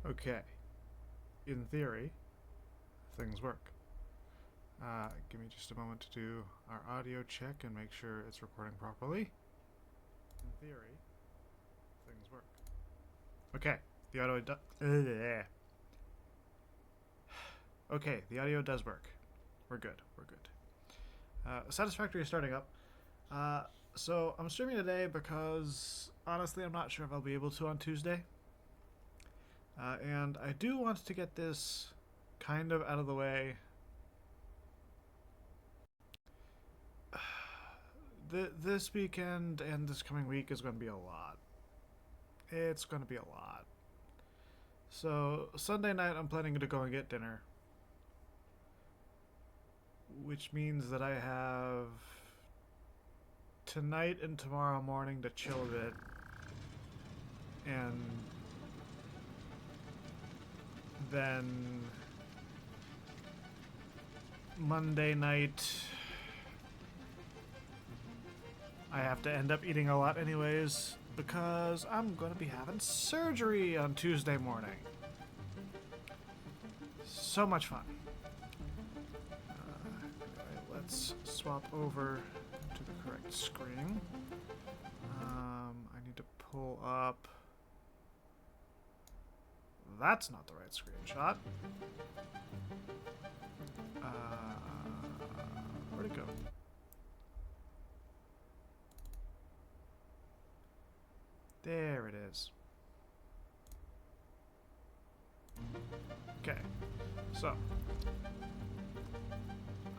Okay. In theory, things work. Give me just a moment to do our audio check and make sure it's recording properly. In theory, things work. Okay, the audio Okay, the audio does work. We're good. We're good. Satisfactory is starting up. So I'm streaming today because honestly, I'm not sure if I'll be able to on Tuesday. And I do want to get this kind of out of the way. This weekend and this coming week is going to be a lot. It's going to be a lot. So Sunday night I'm planning to go and get dinner, which means that I have tonight and tomorrow morning to chill a bit, and then Monday night I have to end up eating a lot anyways because I'm going to be having surgery on Tuesday morning. So much fun. Let's swap over to the correct screen. I need to pull up. That's not the right screenshot. Where'd it go? There it is. Okay, so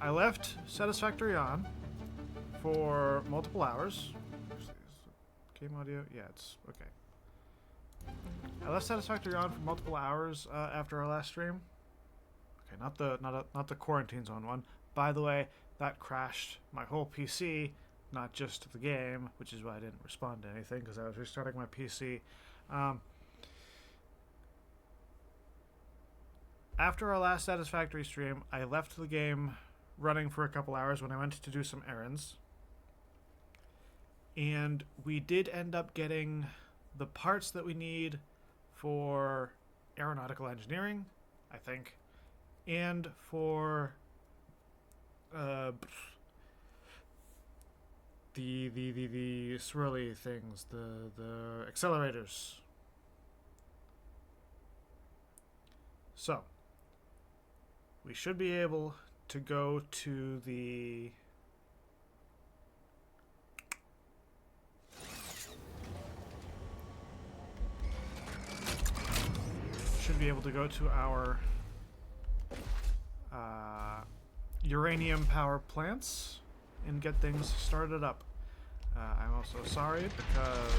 I left Satisfactory on for multiple hours. Game audio? Yeah, it's okay. I left Satisfactory on for multiple hours after our last stream. Okay, not the quarantine zone one. By the way, that crashed my whole PC, not just the game, which is why I didn't respond to anything because I was restarting my PC. After our last Satisfactory stream, I left the game running for a couple hours when I went to do some errands. And we did end up getting the parts that we need for aeronautical engineering, I think, and for the swirly things, the accelerators. So we should be able to go to the our uranium power plants and get things started up. I'm also sorry because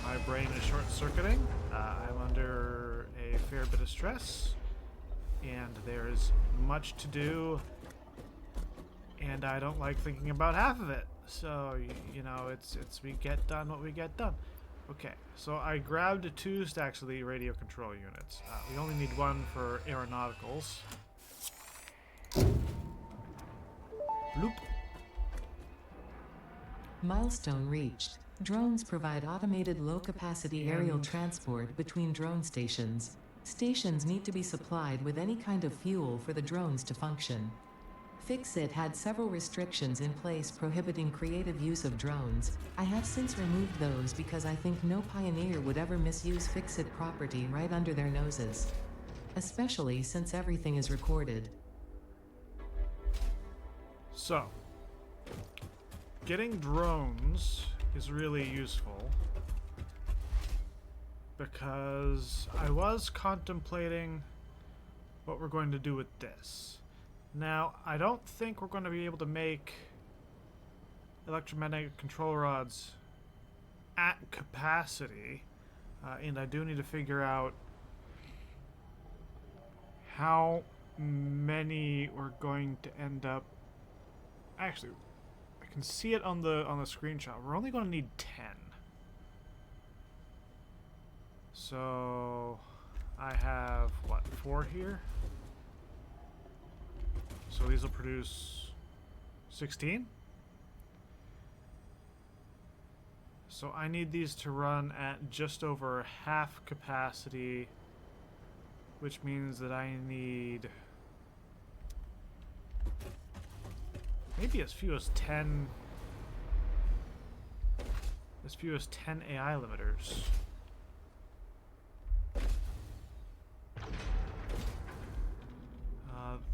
my brain is short-circuiting. I'm under a fair bit of stress, and there's much to do, and I don't like thinking about half of it. So, you know, it's we get done what we get done. Okay, so I grabbed 2 stacks of the radio control units. We only need 1 for aeronauticals. Bloop. Milestone reached. Drones provide automated low-capacity aerial transport between drone stations. Stations need to be supplied with any kind of fuel for the drones to function. Fixit had several restrictions in place prohibiting creative use of drones. I have since removed those because I think no pioneer would ever misuse Fixit property right under their noses. Especially since everything is recorded. So, getting drones is really useful because I was contemplating what we're going to do with this. Now, I don't think we're going to be able to make electromagnetic control rods at capacity, and I do need to figure out how many we're going to end up. Actually, I can see it on the screenshot. We're only going to need 10. So I have what, 4 here? So these will produce 16. So I need these to run at just over half capacity which means that I need maybe as few as 10 AI limiters.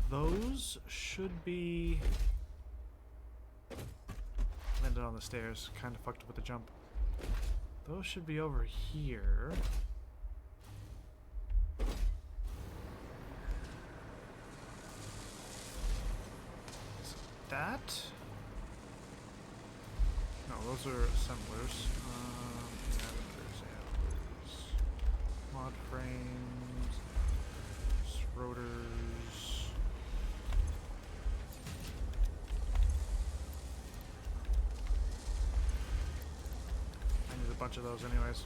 Those should be landed on the stairs. Kind of fucked up with the jump. Those should be over here. Is that? No, those are assemblers. Mod frames, rotors. I need a bunch of those anyways.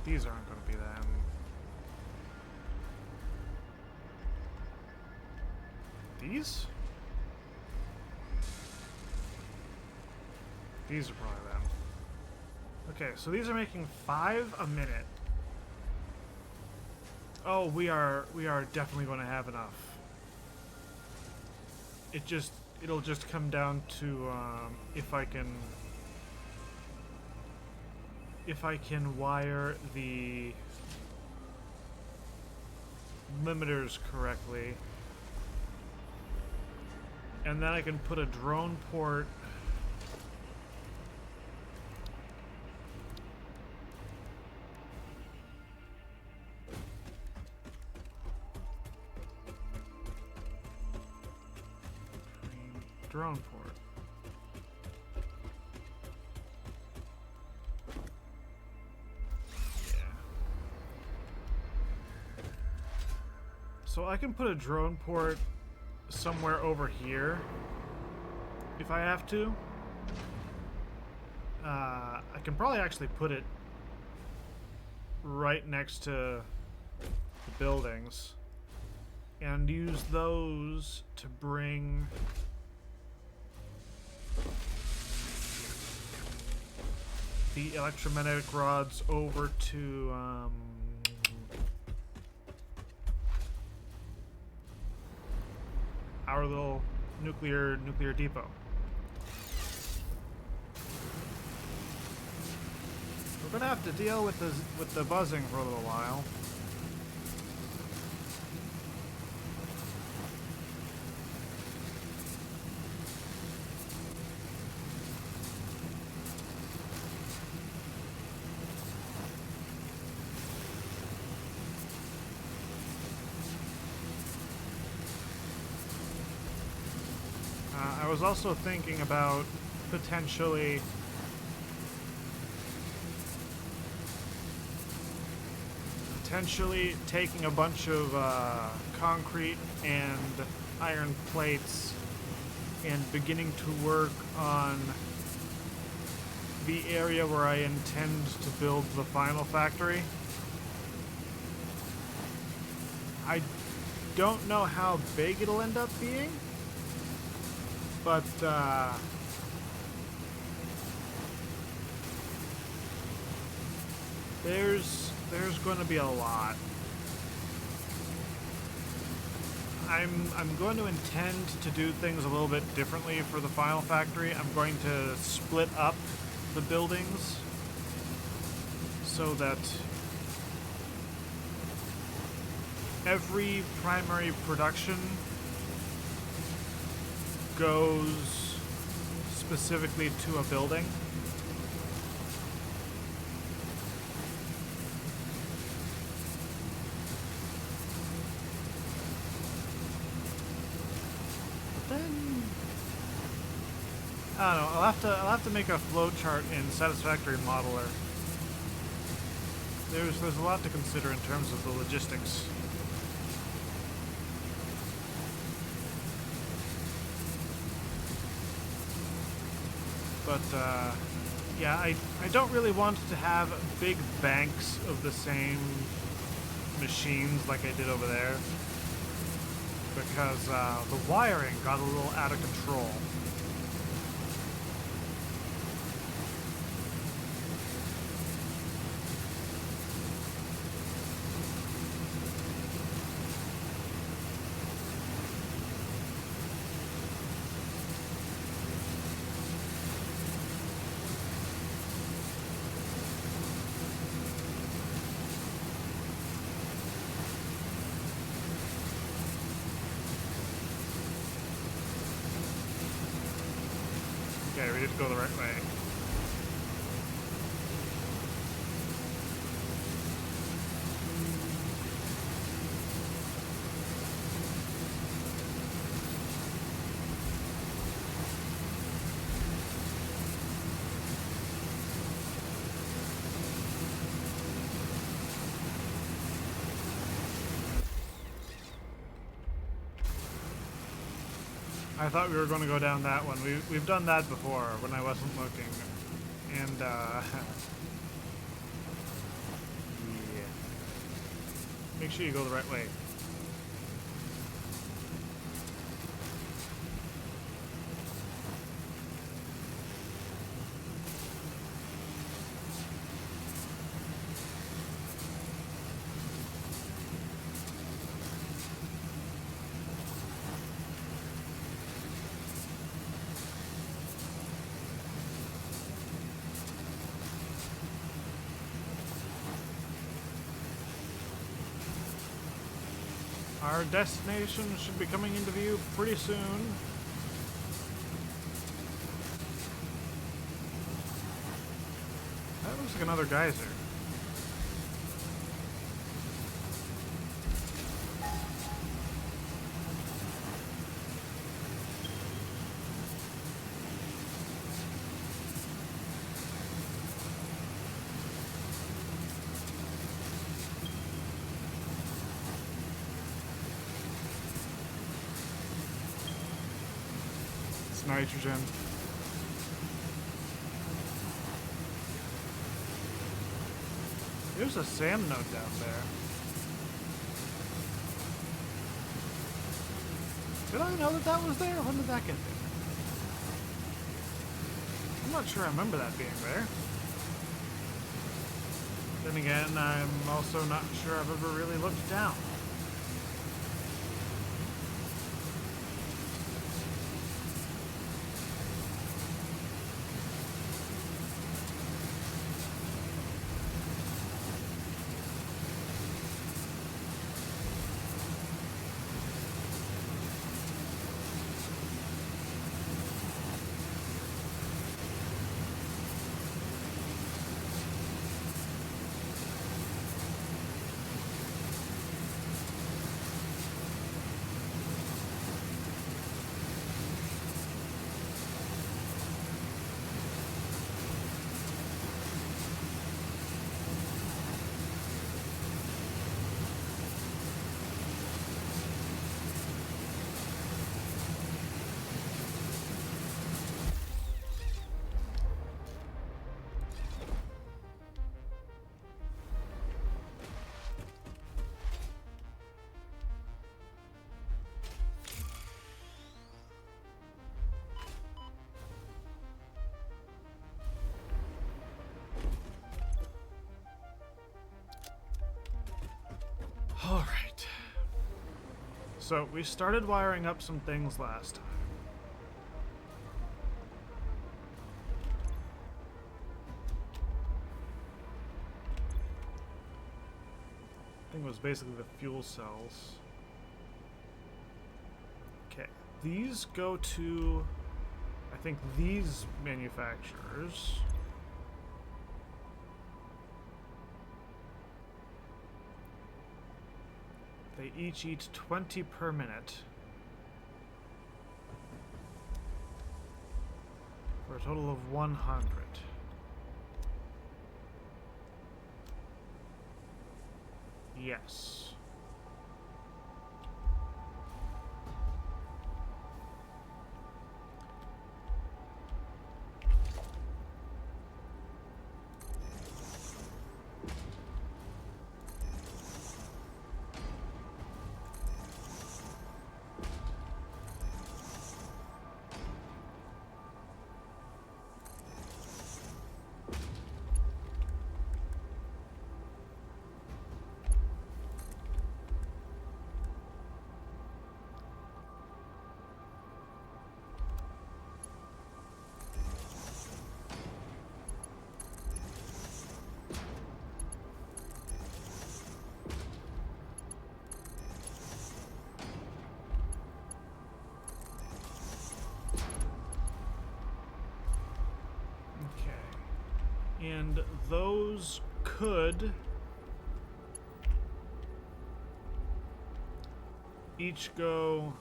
These aren't going to be them. These? These are probably them. Okay, so these are making 5 a minute. Oh, we are definitely going to have enough. It'll just come down to if I can wire the limiters correctly. And then I can put a drone port drone port. Yeah. So I can put a drone port somewhere over here if I have to. I can probably actually put it right next to the buildings and use those to bring the electromagnetic rods over to our little nuclear depot. We're gonna have to deal with the buzzing for a little while. I was also thinking about potentially taking a bunch of concrete and iron plates and beginning to work on the area where I intend to build the final factory. I don't know how big it'll end up being, but there's going to be a lot. I'm going to intend to do things a little bit differently for the final factory. I'm going to split up the buildings so that every primary production goes specifically to a building. But then I don't know. I'll have to make a flow chart in Satisfactory modeler. There's a lot to consider in terms of the logistics. But, yeah, I don't really want to have big banks of the same machines like I did over there, because the wiring got a little out of control. Okay, we did go the right way. I thought we were going to go down that one. We've done that before when I wasn't looking. And, yeah. Make sure you go the right way. Our destination should be coming into view pretty soon. That looks like another geyser. Nitrogen. There's a SAM node down there. Did I know that that was there? When did that get there? I'm not sure I remember that being there. Then again, I'm also not sure I've ever really looked down. Alright. So, we started wiring up some things last time. I think it was basically the fuel cells. Okay, these go to, I think, these manufacturers. They each eat 20 per minute. For a total of 100. Yes. Okay. And those could each go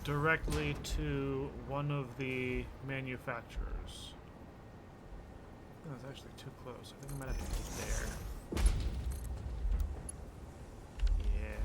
directly to one of the manufacturers. That's actually too close. I think I might have to put it there. Yeah.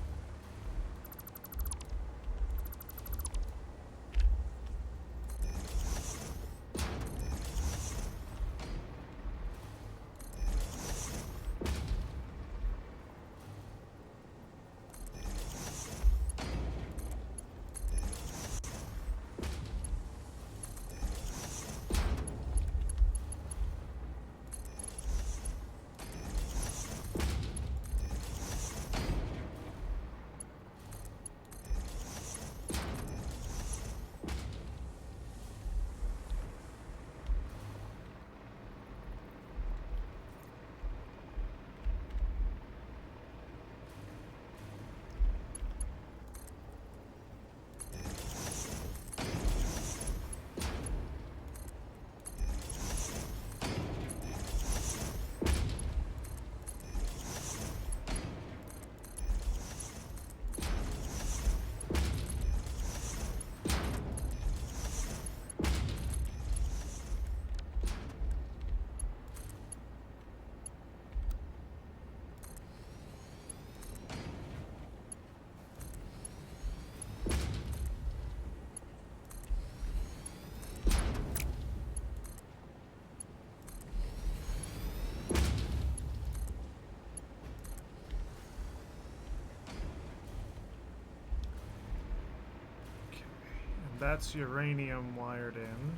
That's uranium wired in.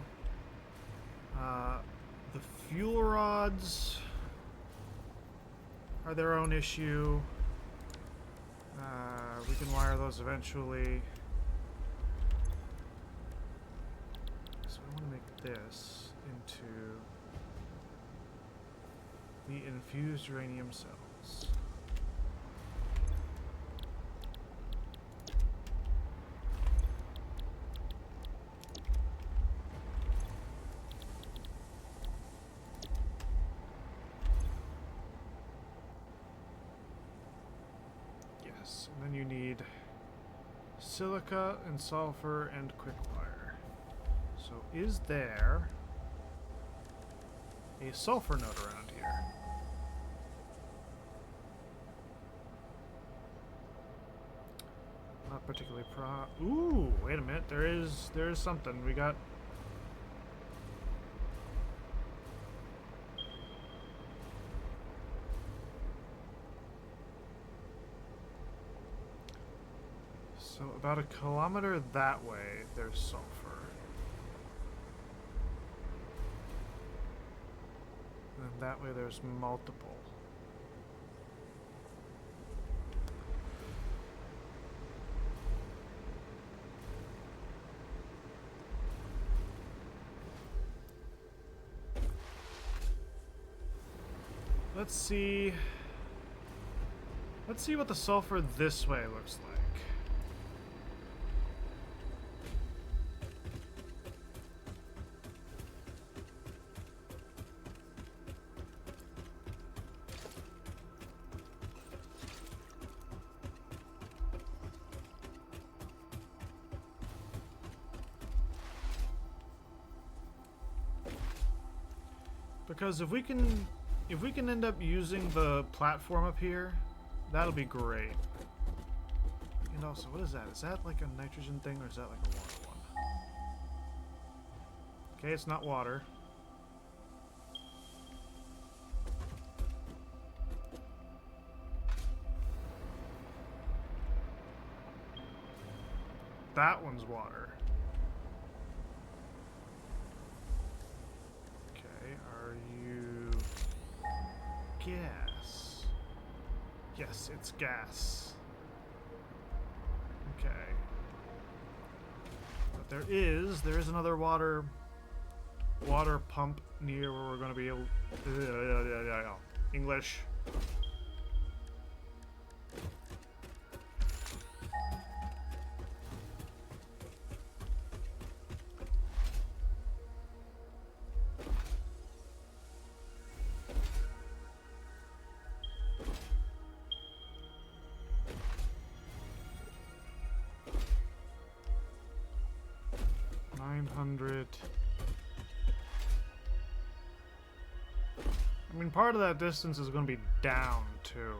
The fuel rods are their own issue. We can wire those eventually. So I want to make this into the infused uranium cells. And then you need silica and sulfur and quickfire. So is there a sulfur node around here? Not particularly Ooh, wait a minute. There is something. We got so about a kilometer that way, there's sulfur. And that way there's multiple. Let's see what the sulfur this way looks like. Because if we can end up using the platform up here, that'll be great. And also, what is that? Is that like a nitrogen thing, or is that like a water one? Okay, it's not water. That one's water. Gas. Yes, it's gas. Okay. But there is another water pump near where we're going to be able English. 900. I mean, part of that distance is going to be down, too.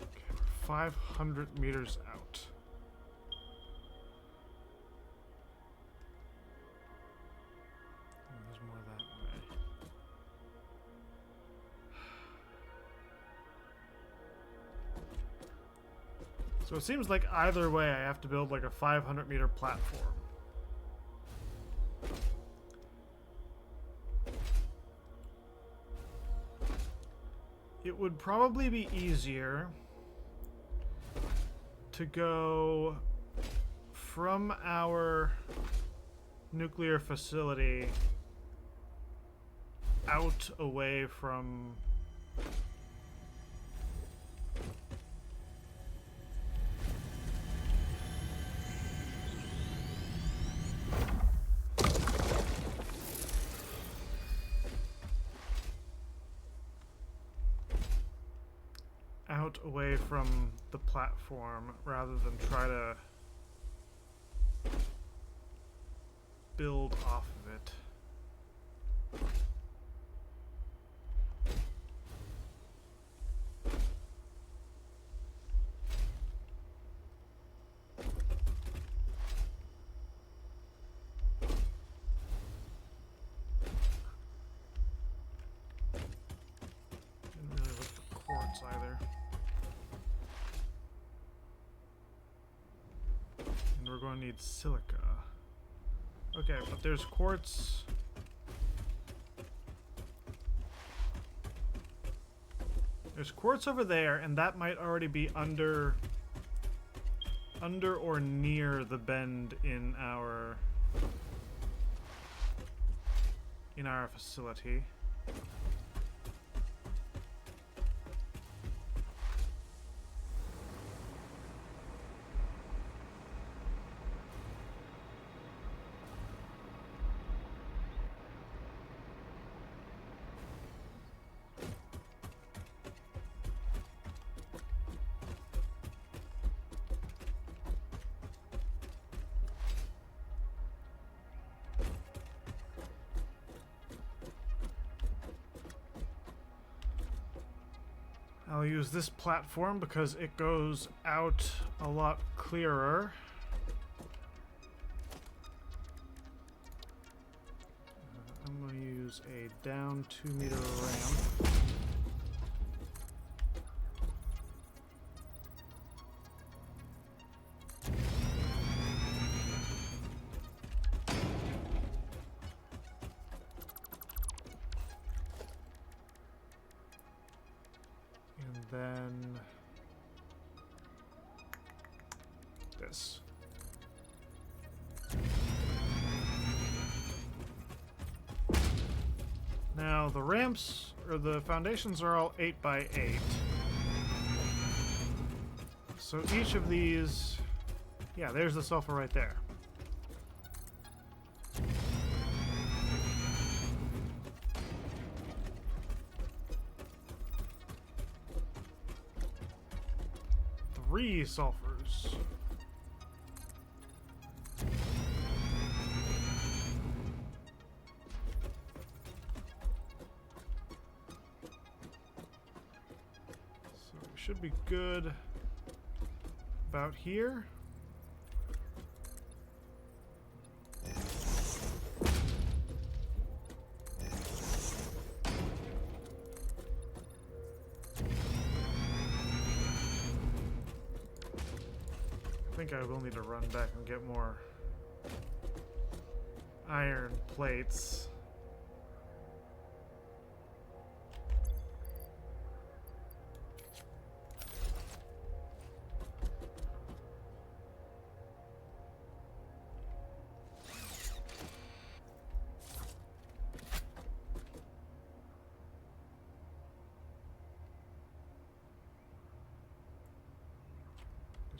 Okay, we're 500 meters out. There's more that way. So it seems like either way I have to build like a 500-meter platform. It would probably be easier to go from our nuclear facility out away from the platform rather than try to build off of it. Didn't really look for quartz either. And we're going to need silica. Okay, but there's quartz. There's quartz over there, and that might already be under or near the bend in our facility. I'll use this platform because it goes out a lot clearer. I'm going to use a down 2-meter ramp. Then this. Now the ramps or the foundations are all 8 by 8. So each of these, yeah, there's the sulfur right there. Three sulfurs. So we should be good about here. I think I will need to run back and get more iron plates.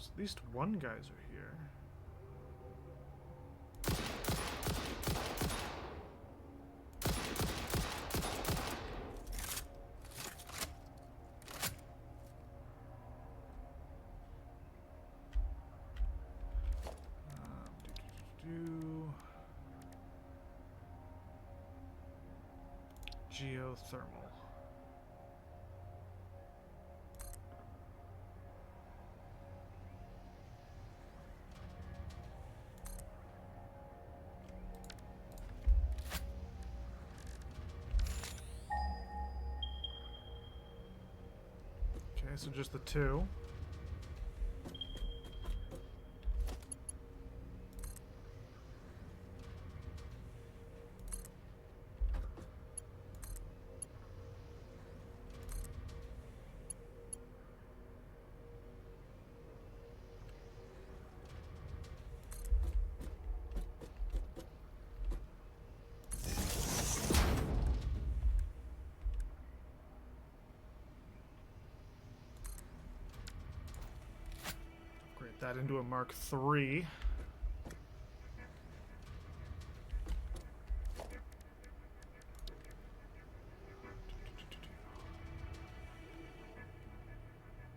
So at least one guy's are here. Geothermal. Okay, so just the two. Upgrade that into a Mark III.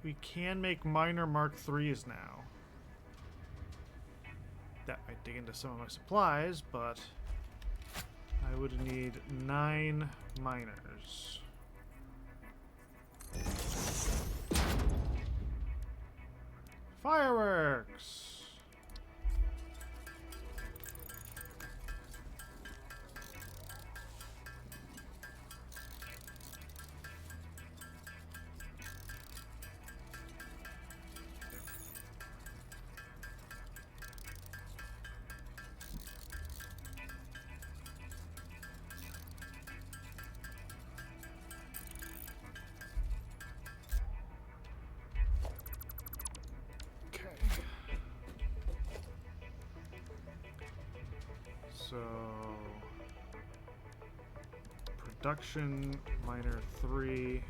We can make minor Mark IIIs now. That might dig into some of my supplies, but I would need 9 miners. Fireworks! So, production minor 3.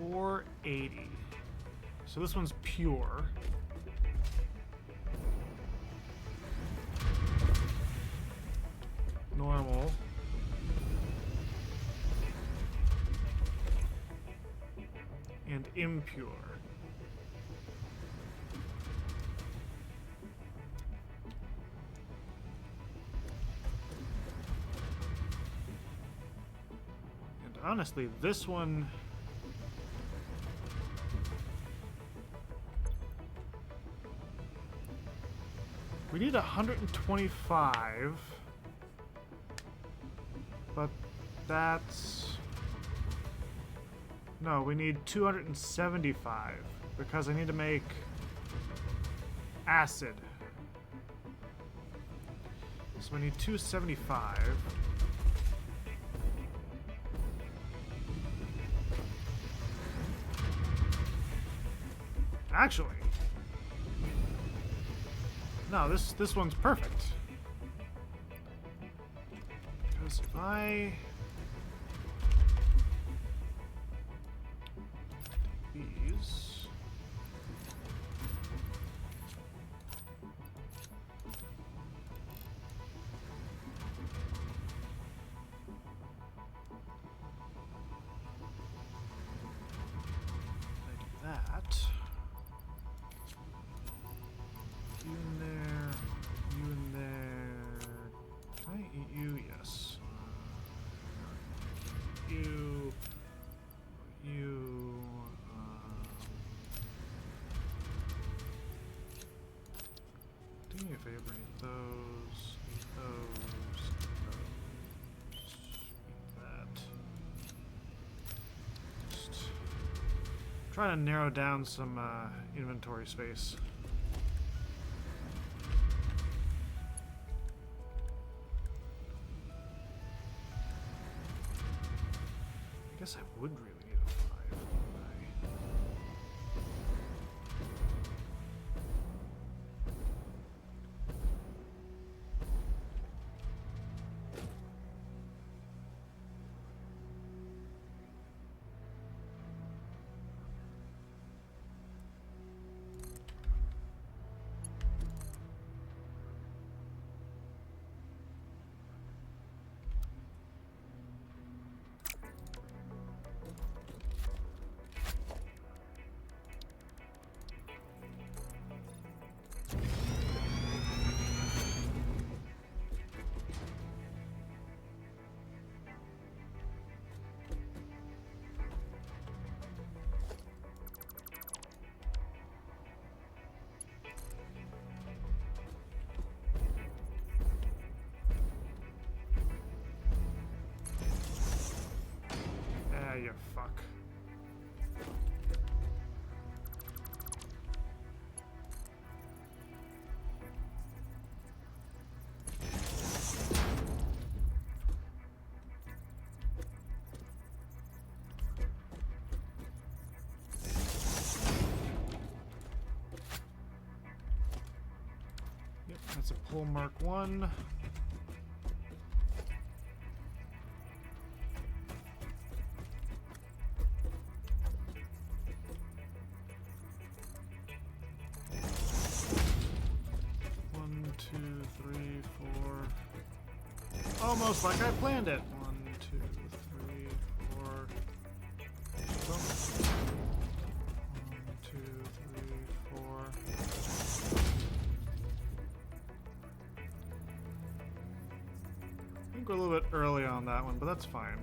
$480. So this one's pure. Normal. And impure. And honestly, this one... We need 125, but that's... No, we need 275, because I need to make acid. So we need 275. Actually... No, this one's perfect. Because if I... These... Like that. You in there, you in there. Can I eat you? Yes. You. Do me a favor, eat those, eat those, eat that. Just trying to narrow down some inventory space. guess I would really need a 5, wouldn't I? Ah, you fuck. Yep, that's a pull mark 1. Almost like I planned it. 1, 2, 3, 4. 1, 2, 3, 4. I think we're a little bit early on that one, but that's fine.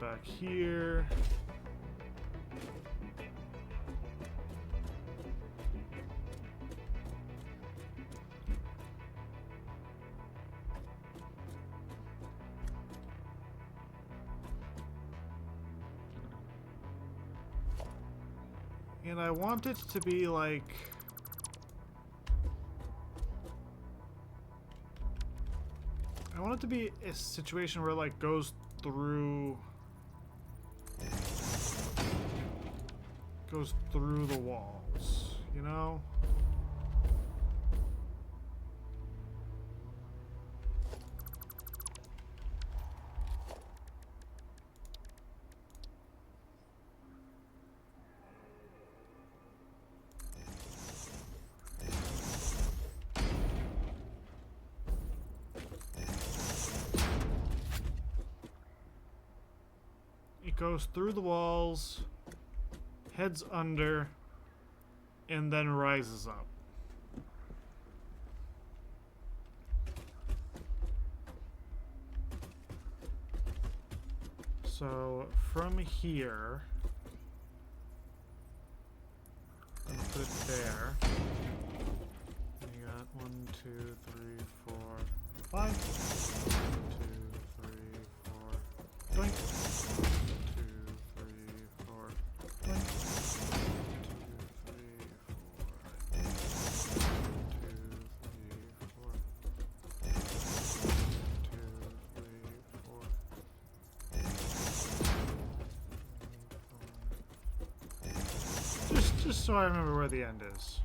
Back here. And I want it to be like... I want it to be a situation where it like goes through the walls, you know? It goes through the walls, heads under, and then rises up. So from here, I'm gonna put it there. And you got 1, 2, 3, 4, 5. 1, 2, 3, 4. Doink. 2, 3, 4. Doink. 2, 3, 4. Just so I remember where the end is.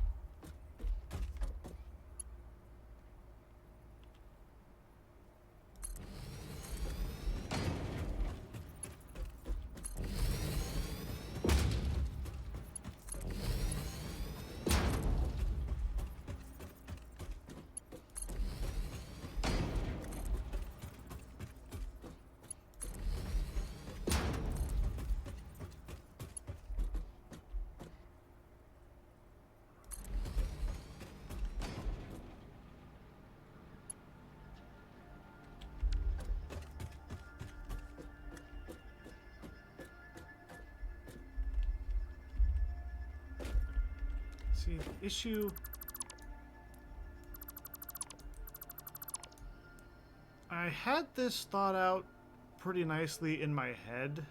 See, the issue... I had this thought out pretty nicely in my head.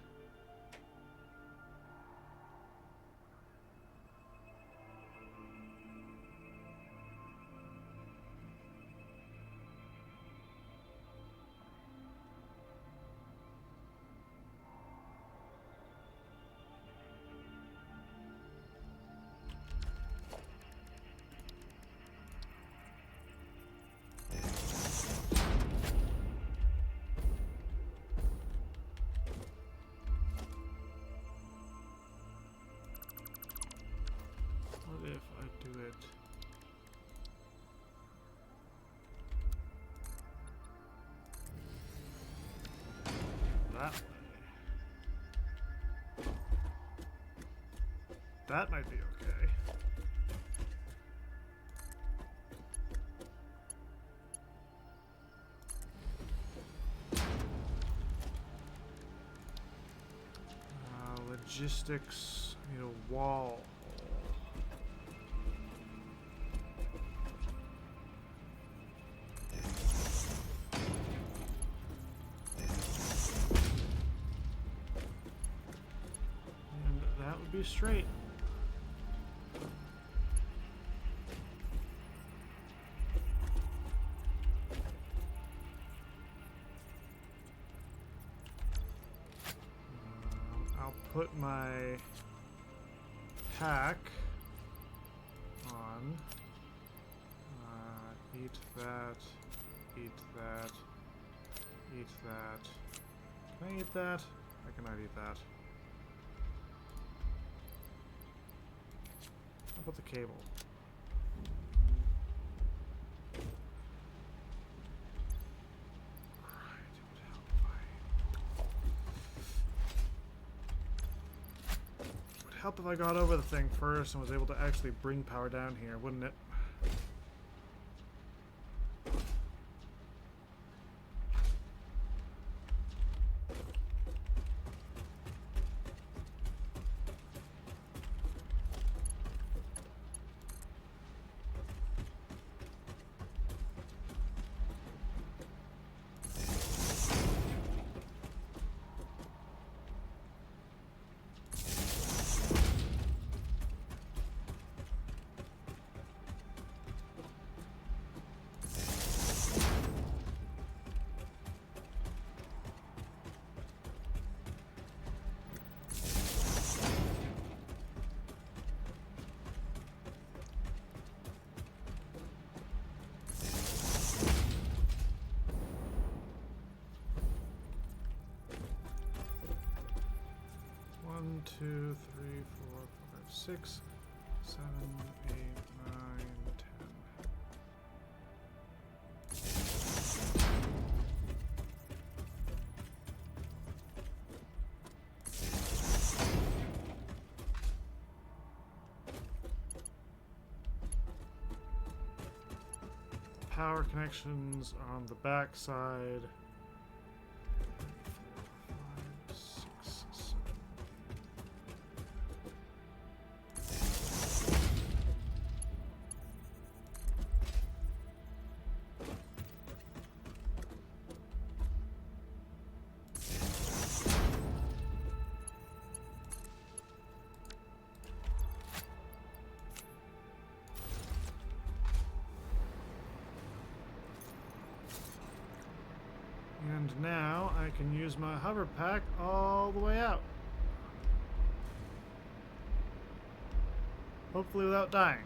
What if I do it that way? That might be okay. Logistics, need a wall. And that would be straight. I'll put my pack on. Eat that. Eat that. Eat that. Can I eat that? I cannot eat that. How about the cable? Help if I got over the thing first and was able to actually bring power down here, wouldn't it? One, two, three, four, five, 6, 7, 8, 9, 10. Power connections are on the back side. 4, 5, 6, 7. And now I can use my hover pack all the way out. Hopefully without dying.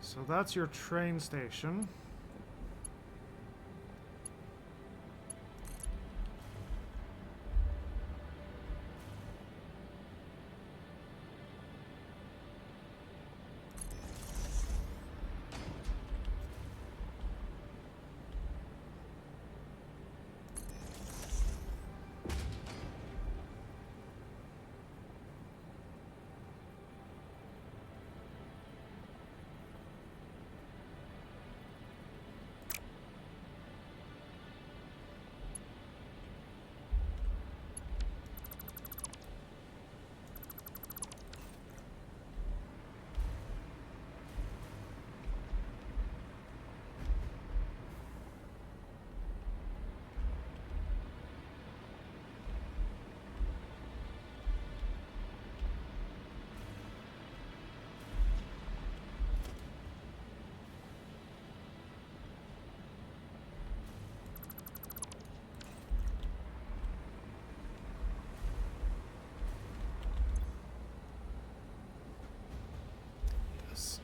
So that's your train station.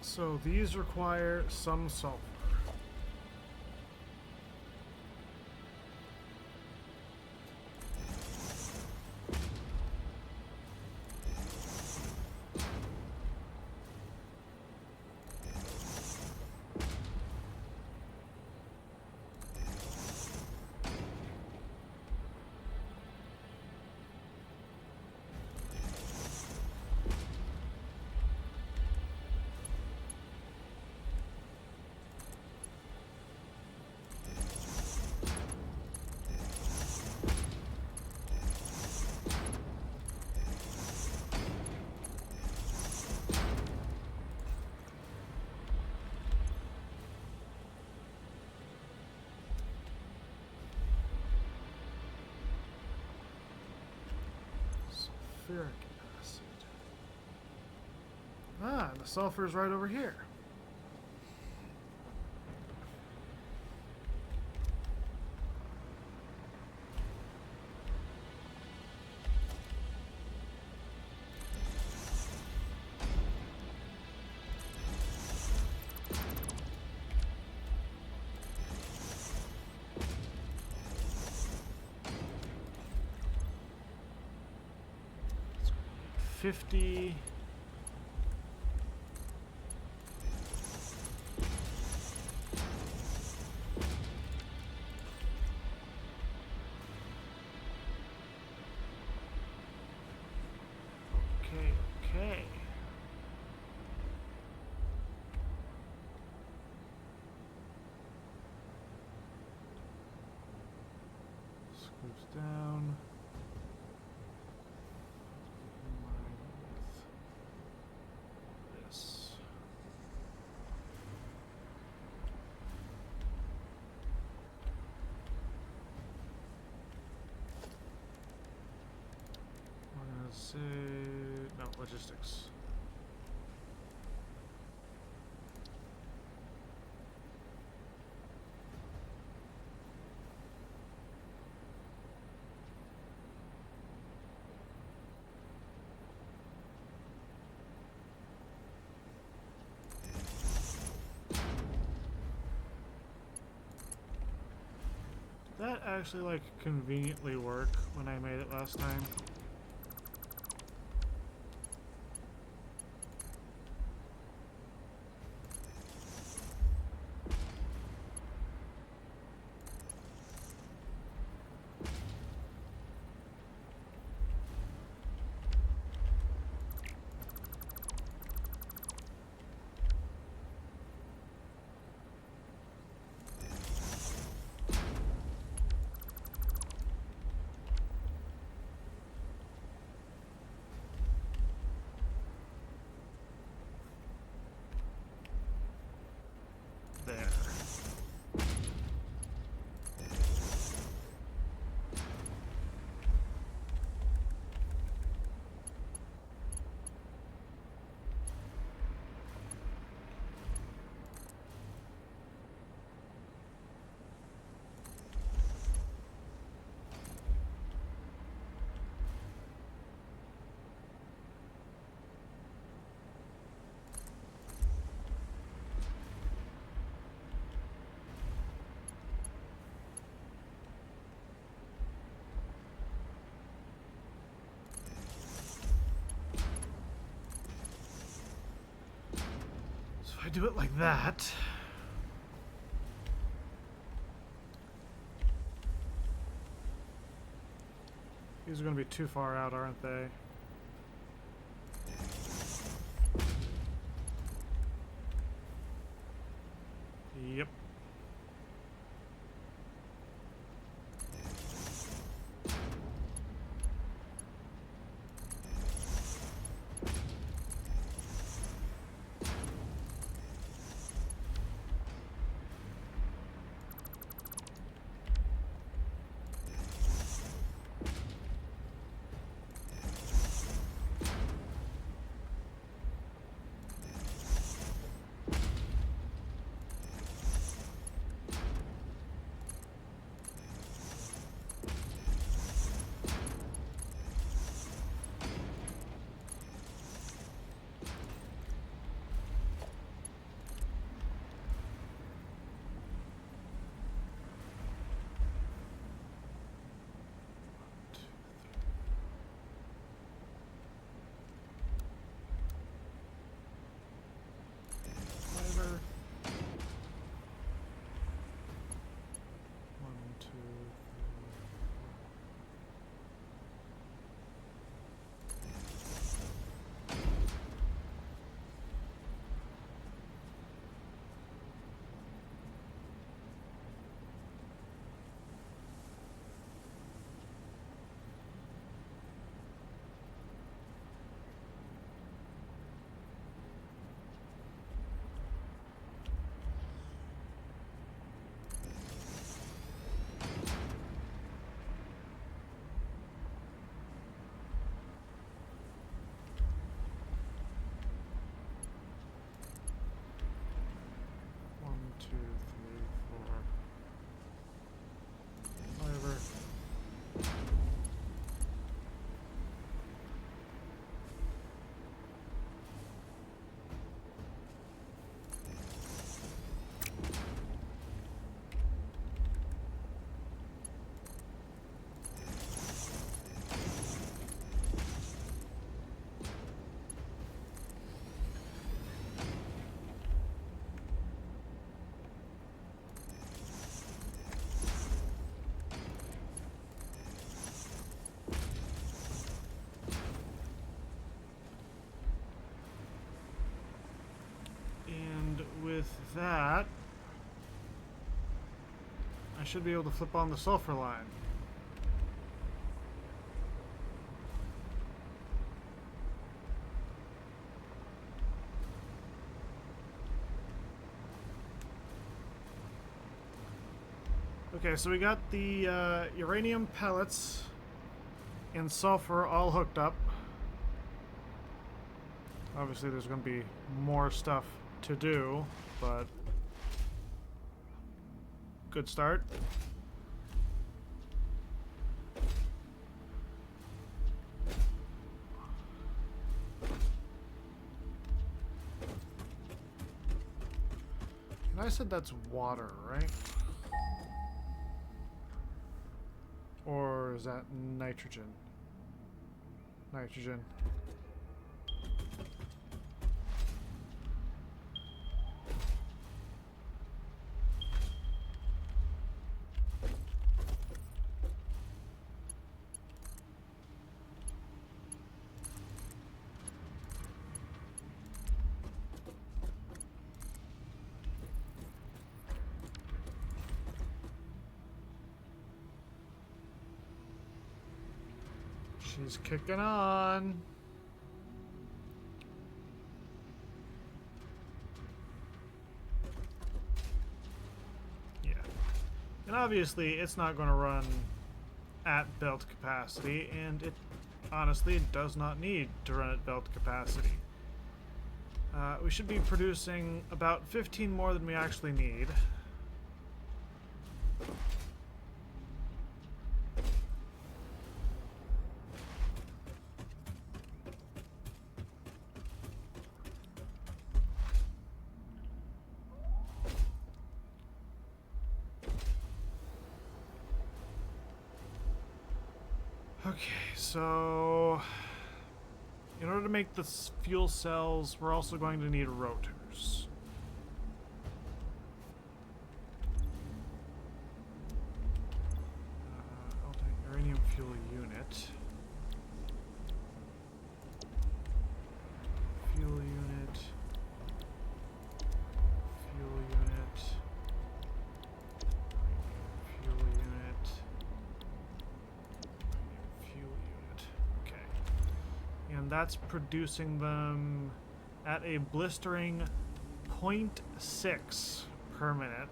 So these require some sulfur. Sulfuric acid. Ah, the sulfur is right over here. It's 50. Okay, okay. Scoops down. Combine with this. We're gonna say no logistics. Did that actually like conveniently work when I made it last time? I do it like that, these are going to be too far out, aren't they? Yep. Fiber. 1, 2, 3, 1, 2, 3, 4. Fiber. And with that, I should be able to flip on the sulfur line. Okay, so we got the uranium pellets and sulfur all hooked up. Obviously there's going to be more stuff to do, but good start. And I said that's water, right? Or is that nitrogen? Nitrogen. She's kicking on. Yeah. And obviously it's not going to run at belt capacity, and it honestly does not need to run at belt capacity. We should be producing about 15 more than we actually need. Okay, so in order to make the fuel cells, we're also going to need rotors. fuel unit. Fuel unit. Fuel unit. Fuel unit. Fuel unit. Okay. And that's producing them at a blistering 0.6 per minute.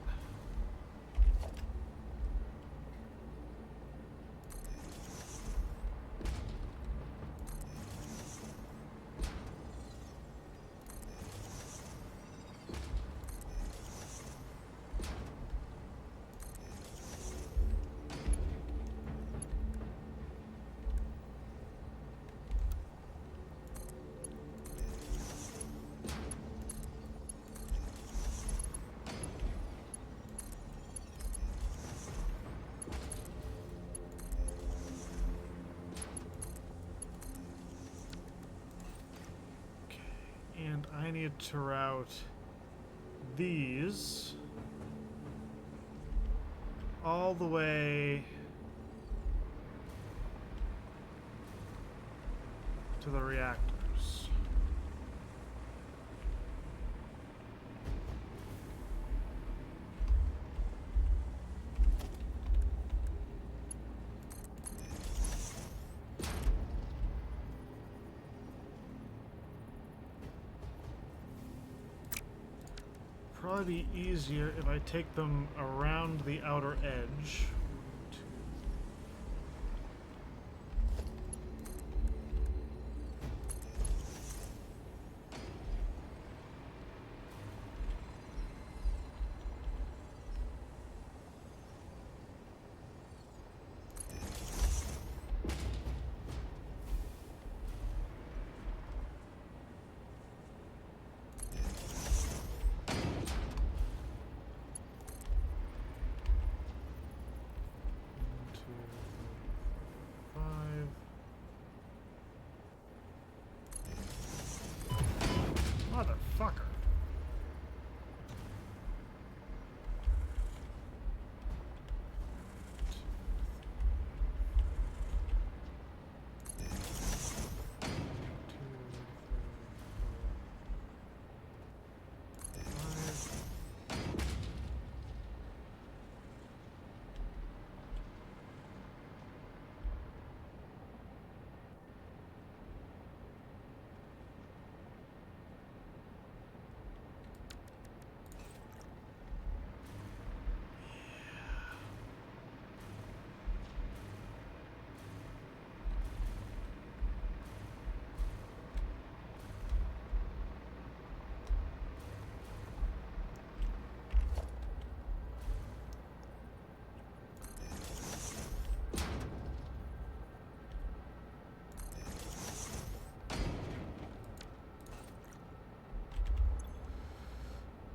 And I need to route these all the way to the reactors. Probably be easier if I take them around the outer edge. Motherfucker.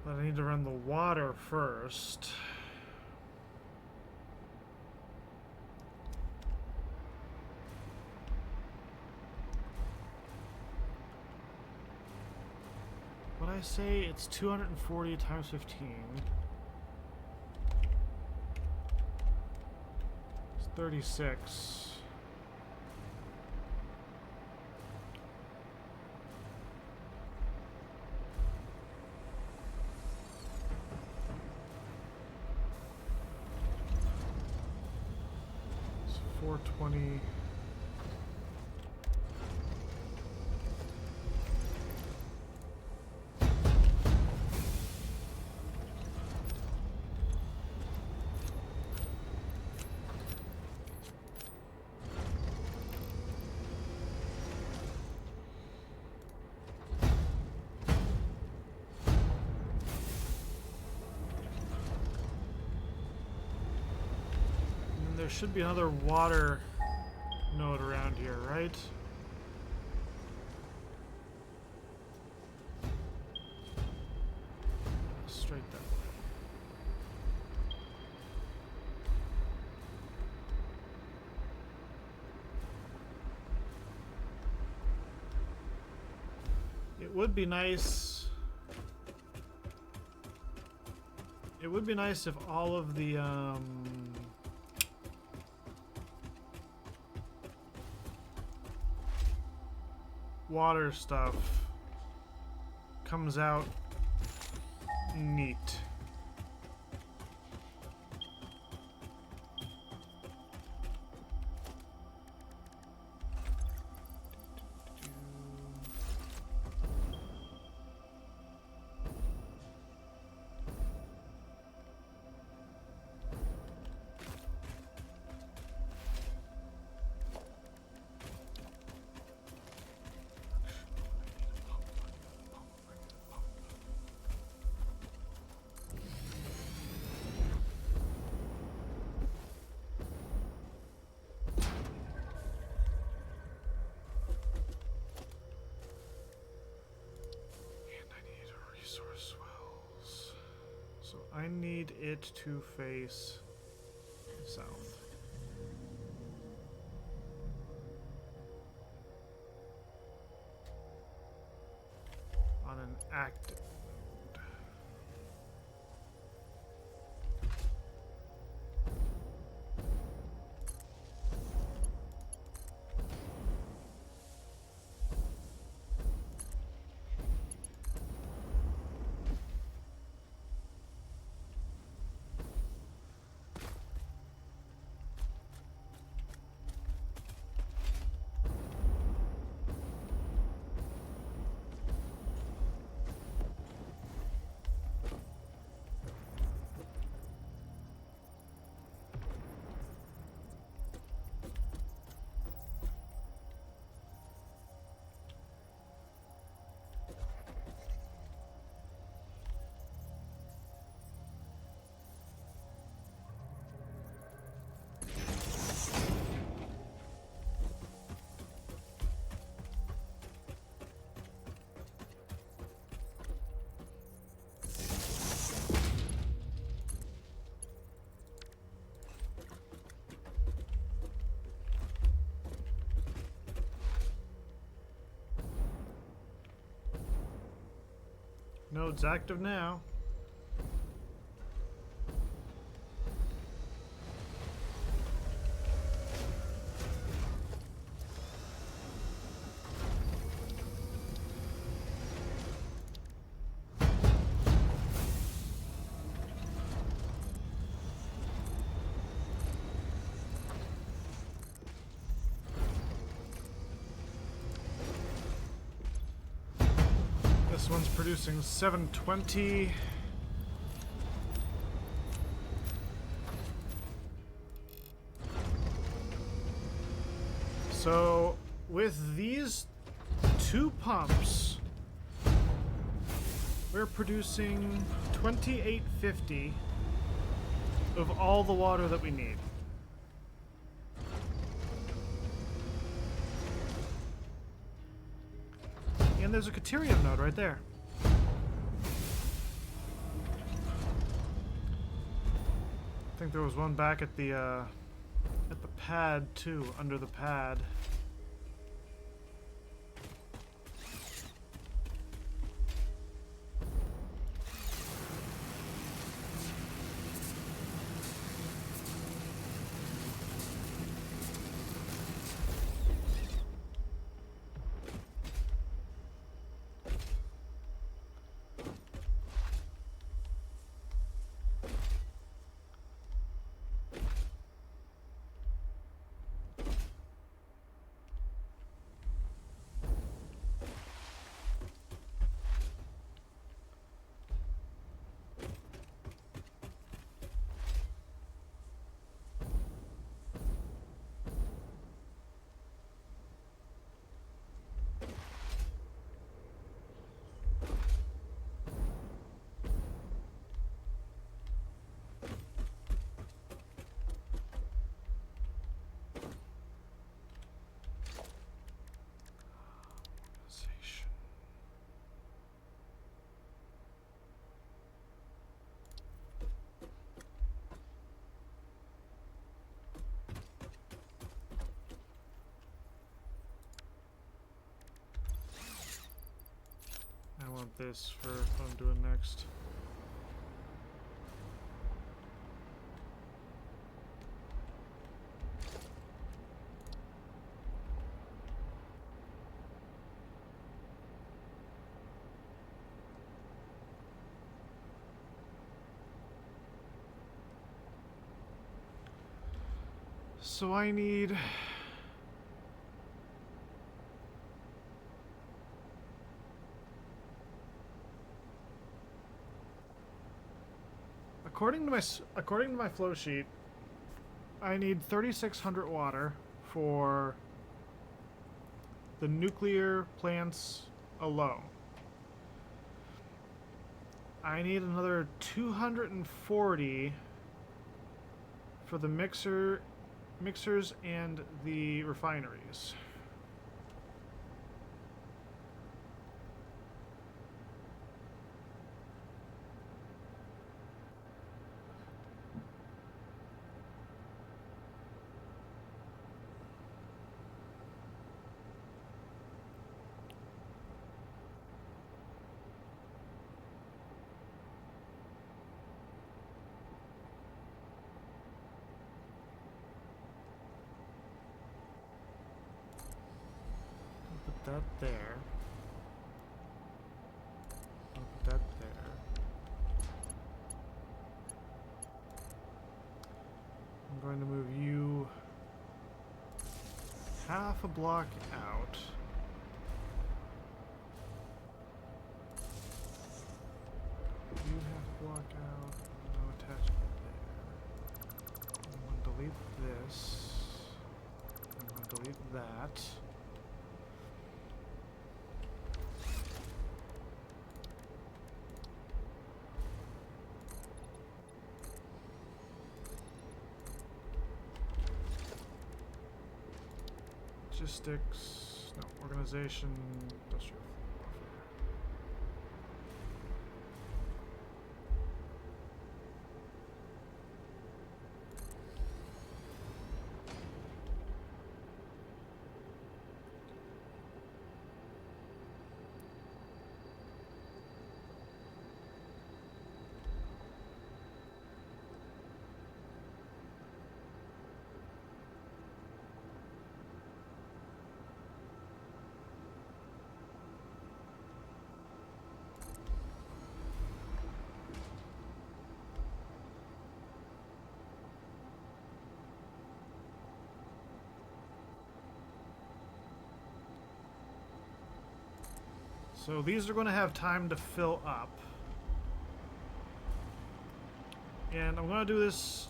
But I need to run the water first. What I say, it's 240 times 15. It's 36. It's 420. There should be another water node around here, right? Straight that way. It would be nice. It would be nice if all of the water stuff comes out neat. I need it to face south. On an active node. Node's active now. This one's producing 720. So with these two pumps, we're producing 2850 of all the water that we need. And there's a Caterium node right there. I think there was one back at the pad too, under the pad. I want this for what I'm doing next. So I need... According to my flow sheet, I need 3,600 water for the nuclear plants alone. I need another 240 for the mixers and the refineries. Put that there. I'll put that there. I'm going to move you half a block out. You half a block out. No attachment there. I'm going to delete this. I'm going to delete that. Logistics, no, organization, industrial warfare. So these are going to have time to fill up. And I'm going to do this...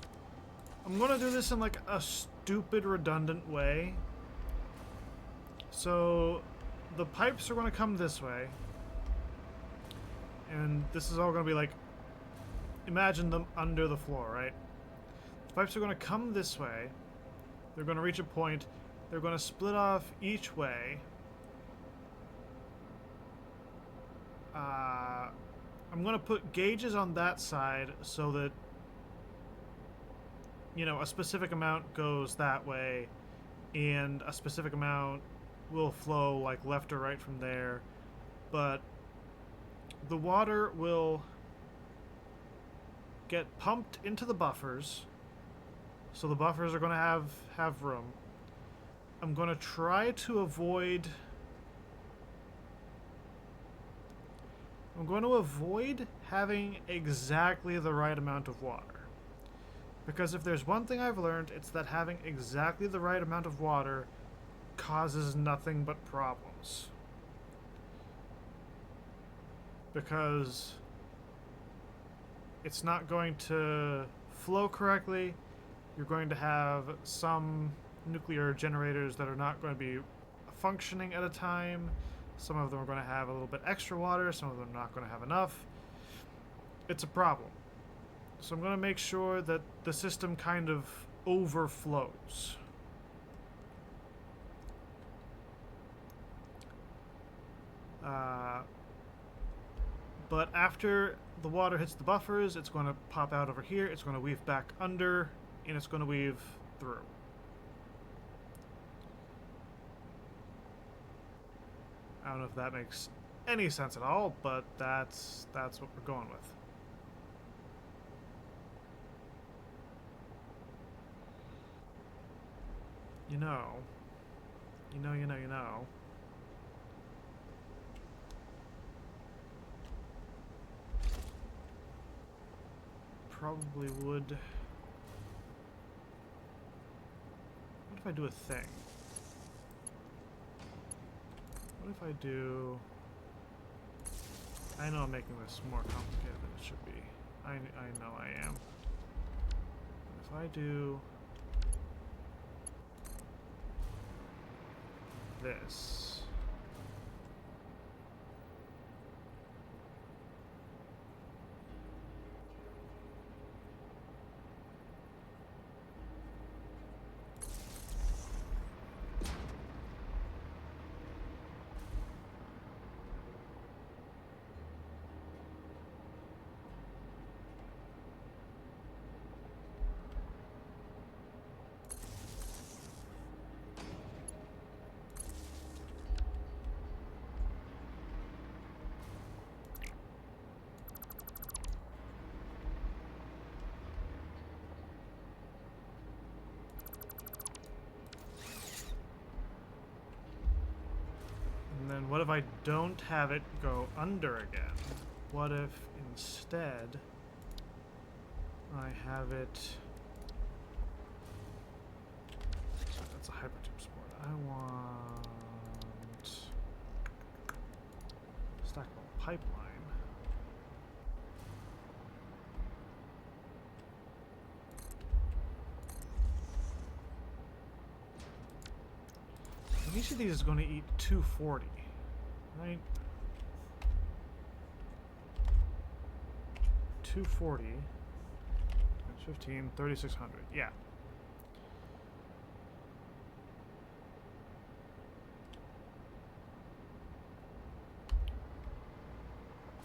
I'm going to do this in like a stupid redundant way. So the pipes are going to come this way. And this is all going to be like... Imagine them under the floor, right? The pipes are going to come this way. They're going to reach a point. They're going to split off each way. I'm going to put gauges on that side so that, you know, a specific amount goes that way and a specific amount will flow like left or right from there. But the water will get pumped into the buffers, so the buffers are going to have room. I'm going to try to avoid... I'm going to avoid having exactly the right amount of water. Because if there's one thing I've learned, it's that having exactly the right amount of water causes nothing but problems. Because it's not going to flow correctly. You're going to have some nuclear generators that are not going to be functioning at a time. Some of them are going to have a little bit extra water. Some of them are not going to have enough. It's a problem. So I'm going to make sure that the system kind of overflows. But after the water hits the buffers, it's going to pop out over here. It's going to weave back under, and it's going to weave through. I don't know if that makes any sense at all, but that's what we're going with. You know. Probably would if I do a thing? What if I do... I know I'm making this more complicated than it should be. I know I am. But if I do... this... And then what if I don't have it go under again? What if instead I have it... So that's a hypertube sport. I want stackable pipeline. And each of these is going to eat 240, right? 240 times 15, 3,600. Yeah.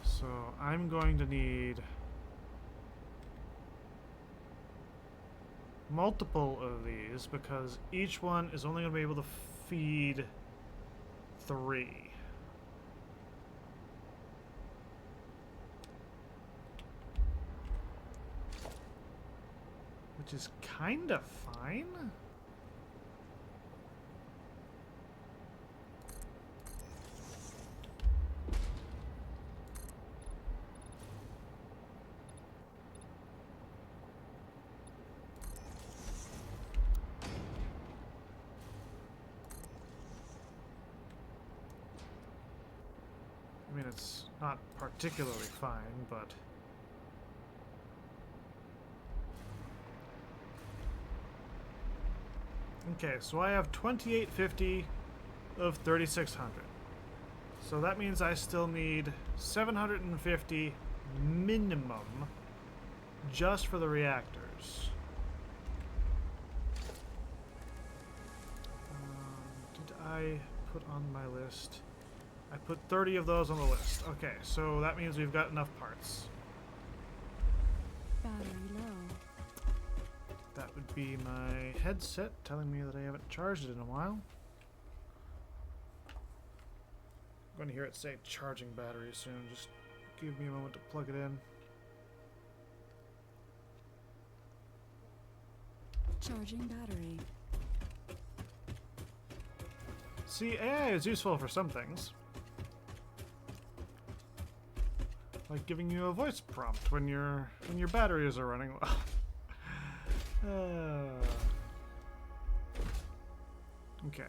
So I'm going to need multiple of these because each one is only going to be able to feed 3. Which is kind of fine. I mean, it's not particularly fine, but... Okay, so I have 2850 of 3600. So that means I still need 750 minimum just for the reactors. Did I put on my list? I put 30 of those on the list. Okay, so that means we've got enough parts. Battery low. That would be my headset telling me that I haven't charged it in a while. I'm going to hear it say charging battery soon. Just give me a moment to plug it in. Charging battery. See, AI is useful for some things. Like giving you a voice prompt when your batteries are running low. Okay.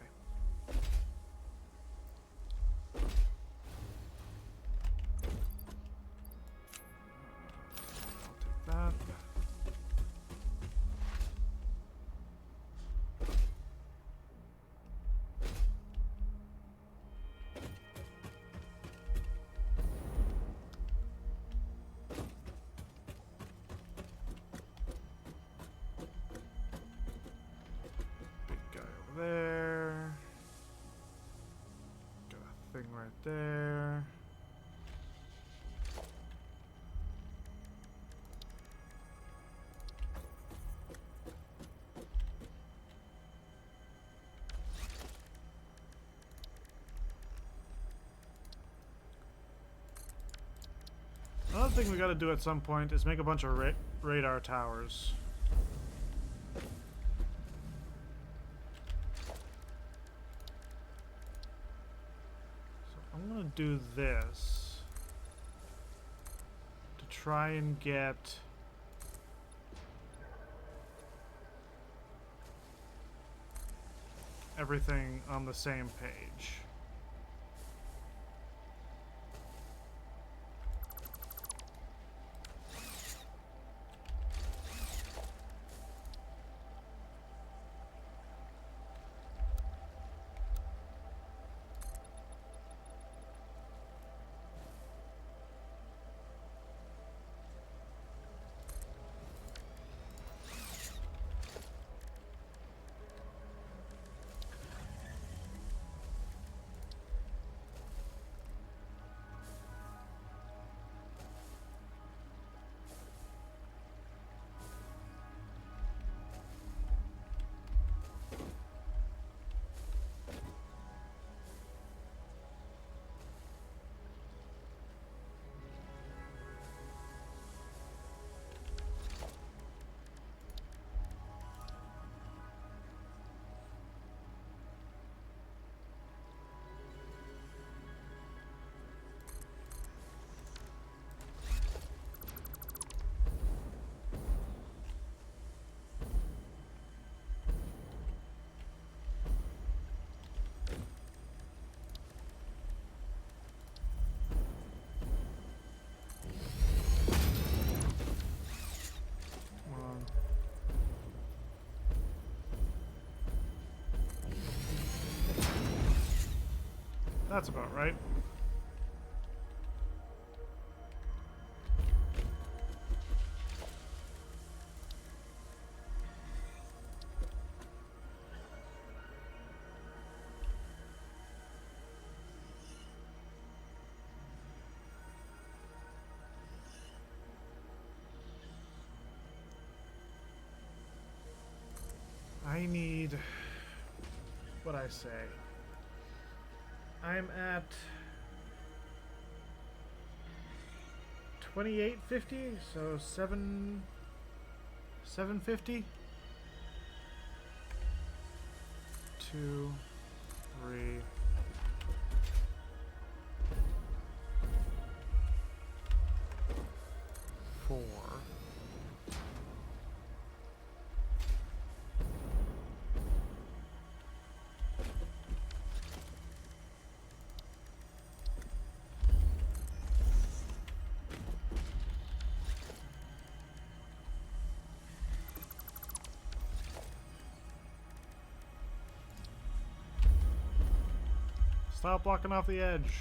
I'll take that. There. Got a thing right there. Another thing we gotta do at some point is make a bunch of radar towers. I'm gonna do this to try and get everything on the same page. That's about right. I need what I say. I'm at 2850, so 750. 2, 3, 4. Stop blocking off the edge.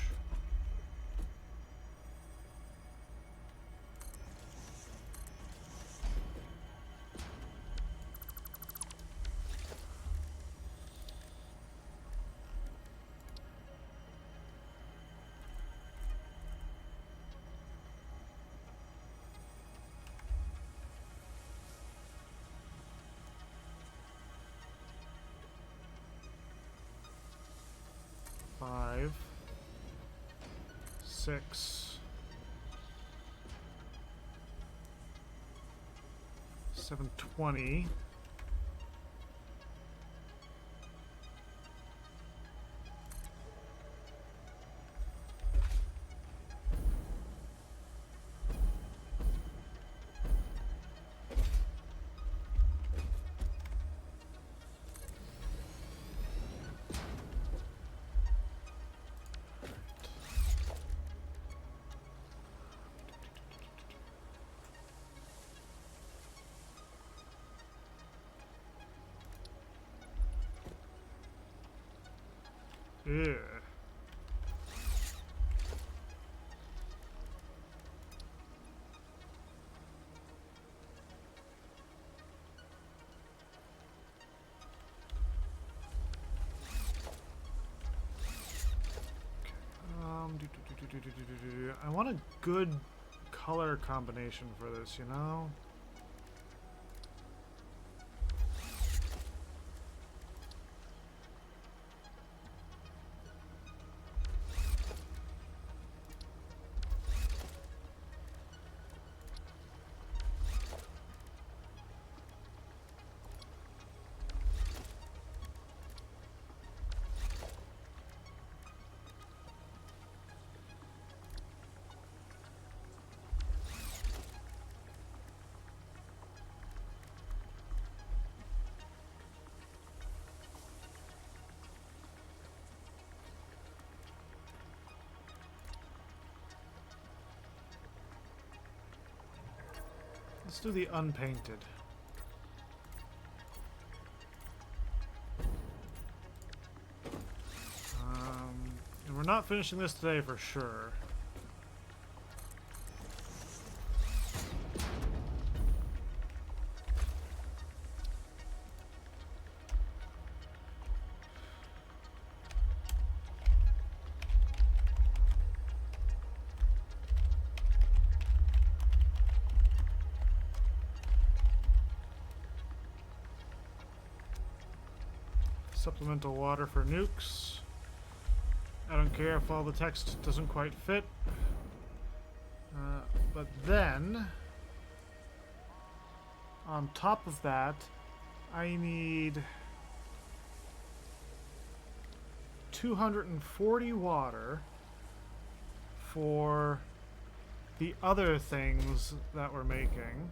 Five, 6, 720. Yeah. I want a good color combination for this, you know? Let's do the unpainted. And we're not finishing this today for sure. Supplemental water for nukes. I don't care if all the text doesn't quite fit. But then, on top of that, I need 240 water for the other things that we're making.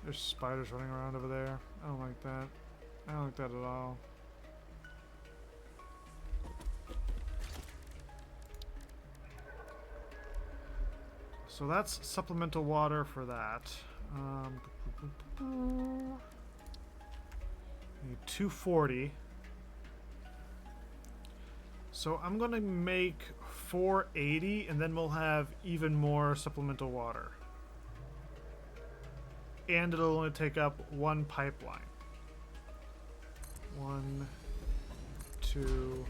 There's spiders running around over there. I don't like that. I don't like that at all. So that's supplemental water for that. Need 240. So I'm going to make 480 and then we'll have even more supplemental water. And it'll only take up one pipeline. 1, 2.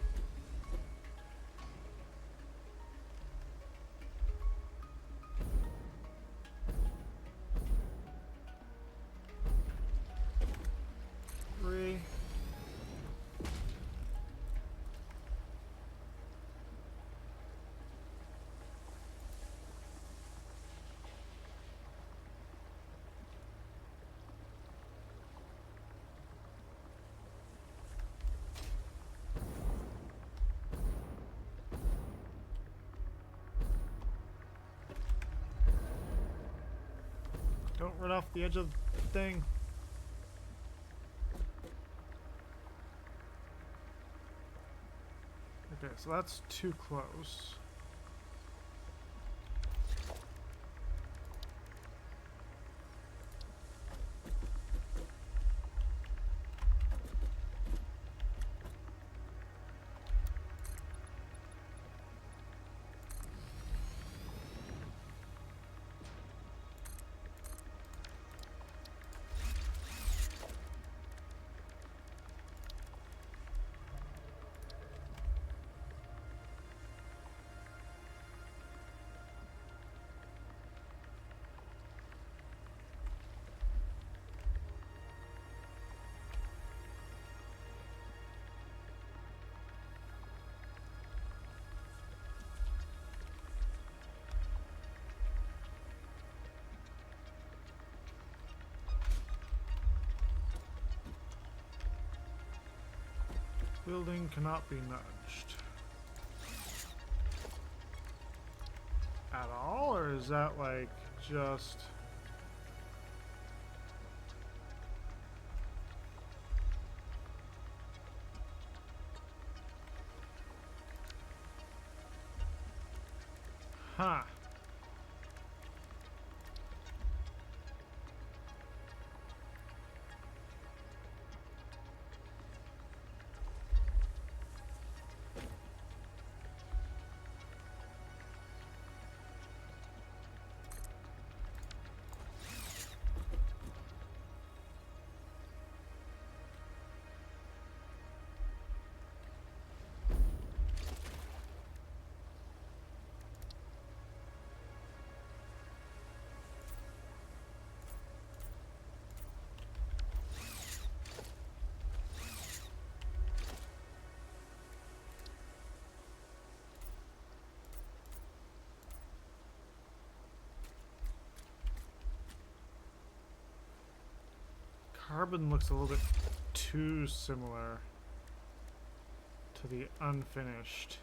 Don't run off the edge of the thing. Okay, so that's too close. Building cannot be nudged. At all? Or is that like just... Huh. Carbon looks a little bit too similar to the unfinished.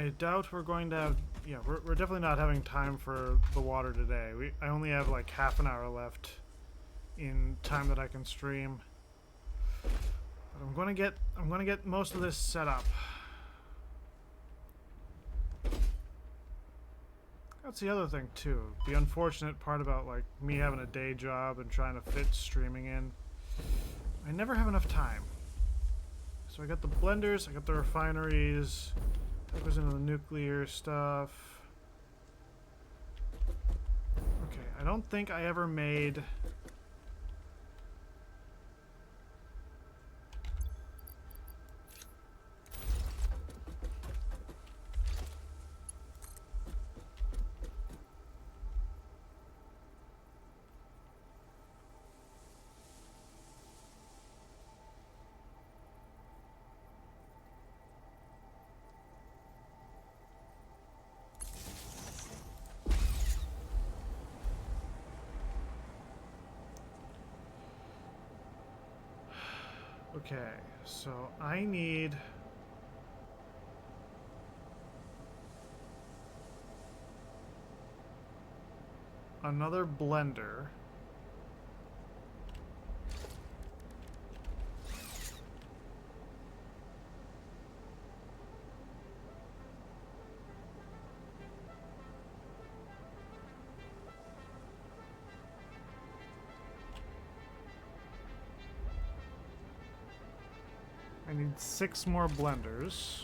I doubt we're going to have... Yeah, we're definitely not having time for the water today. I only have like half an hour left in time that I can stream. But I'm gonna get most of this set up. That's the other thing too. The unfortunate part about like me having a day job and trying to fit streaming in. I never have enough time. So I got the blenders, I got the refineries. That goes into the nuclear stuff. Okay, I don't think I ever made... Okay, so I need... another blender. I need 6 more blenders.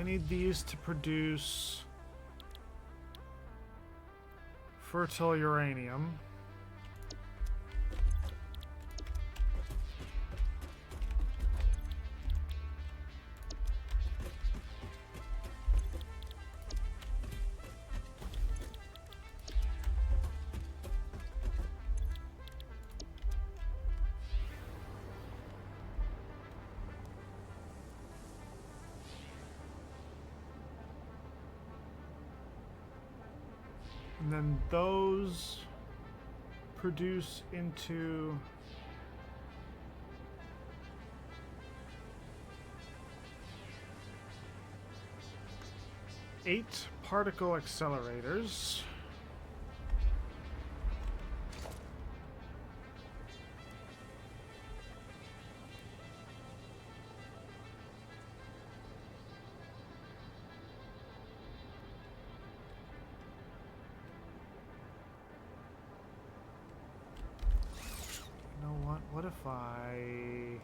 I need these to produce fertile uranium. And then those produce into eight particle accelerators. What if I...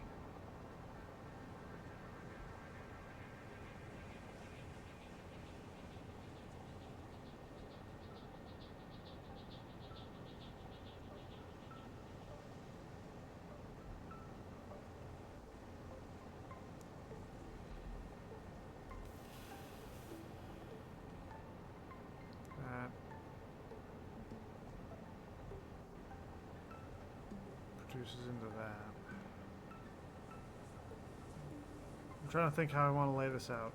that produces into that. I'm trying to think how I want to lay this out.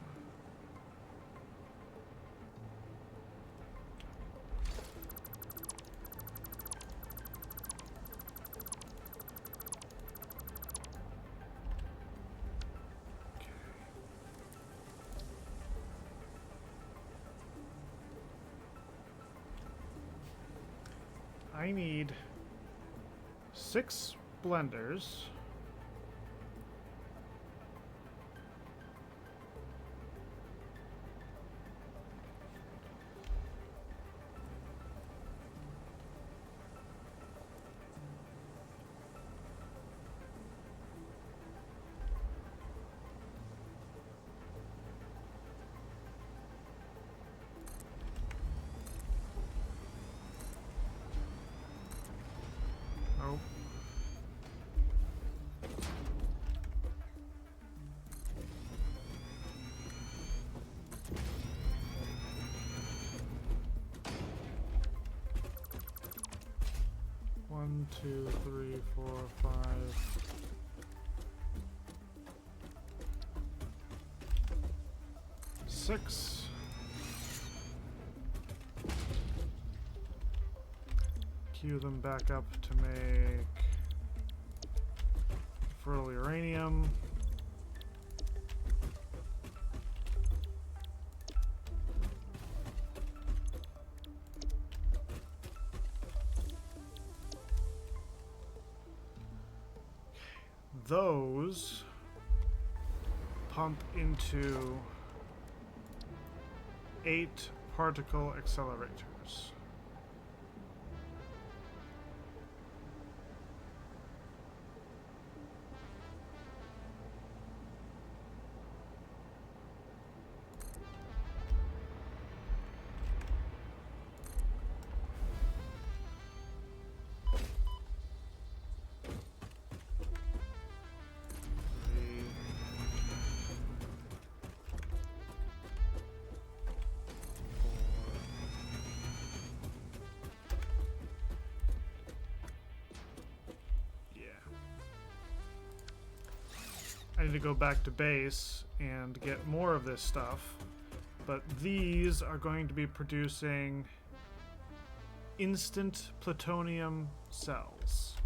I need 6 blenders. Oh. One, two, three, four, five. Six. Queue them back up to make fertile uranium. Those pump into 8 particle accelerators. I need to go back to base and get more of this stuff, but these are going to be producing instant plutonium cells.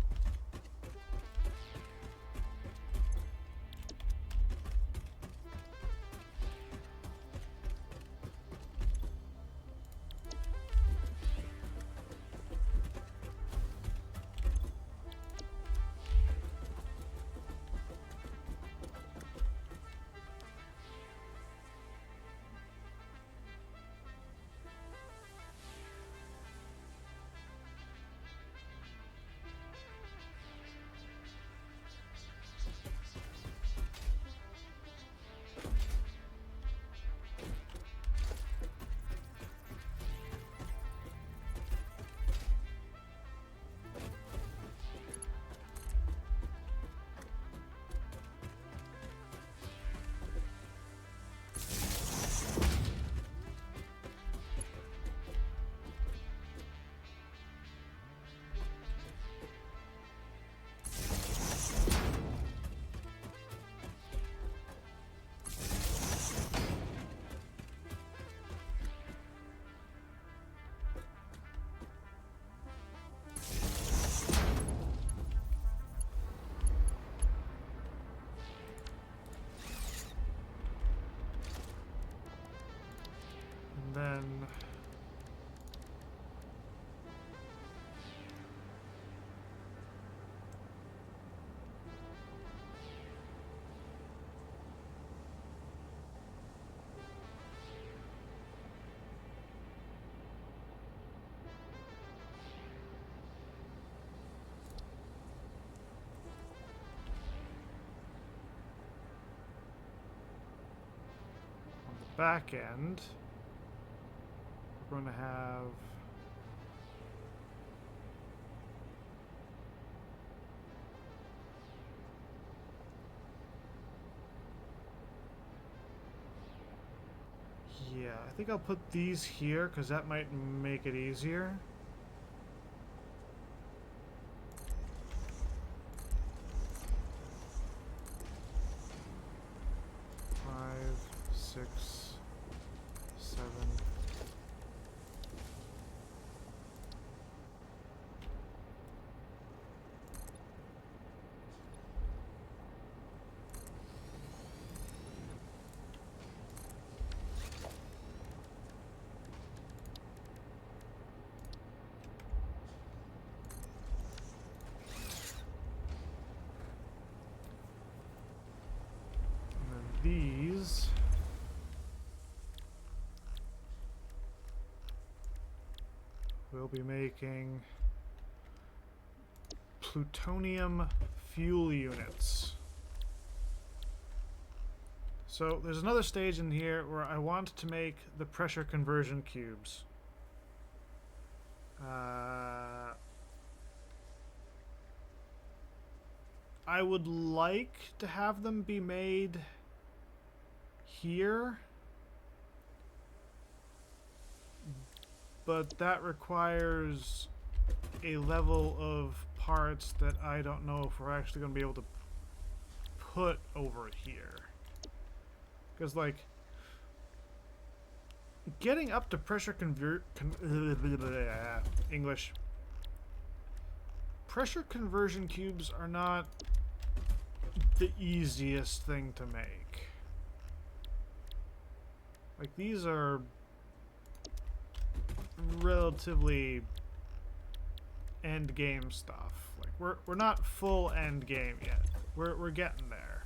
Then on the back end, we're going to have yeah, I think I'll put these here because that might make it easier. Five, six, seven. these. We'll be making plutonium fuel units. So there's another stage in here where I want to make the pressure conversion cubes. I would like to have them be made here, but that requires a level of parts that I don't know if we're actually going to be able to put over here. Because, like, getting up to pressure English. Pressure conversion cubes are not the easiest thing to make. Like, these are relatively end game stuff. Like, we're not full end game yet. We're getting there.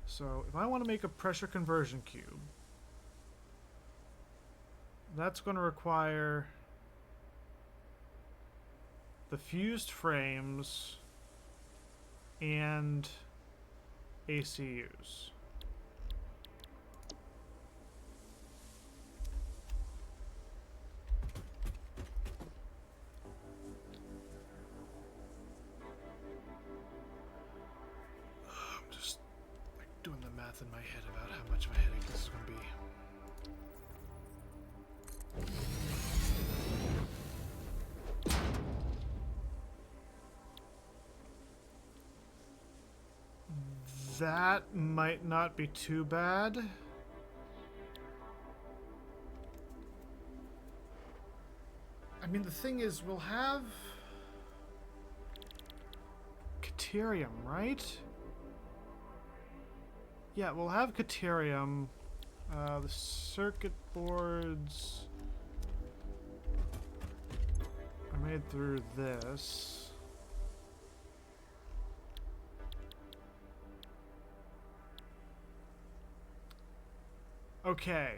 So if I want to make a pressure conversion cube, that's going to require the fused frames and ACUs. I'm just like doing the math in my head about how much of a headache this is going to be. That might not be too bad. I mean, the thing is, we'll have Caterium, right? Yeah, we'll have Caterium. The circuit boards are made through this. Okay,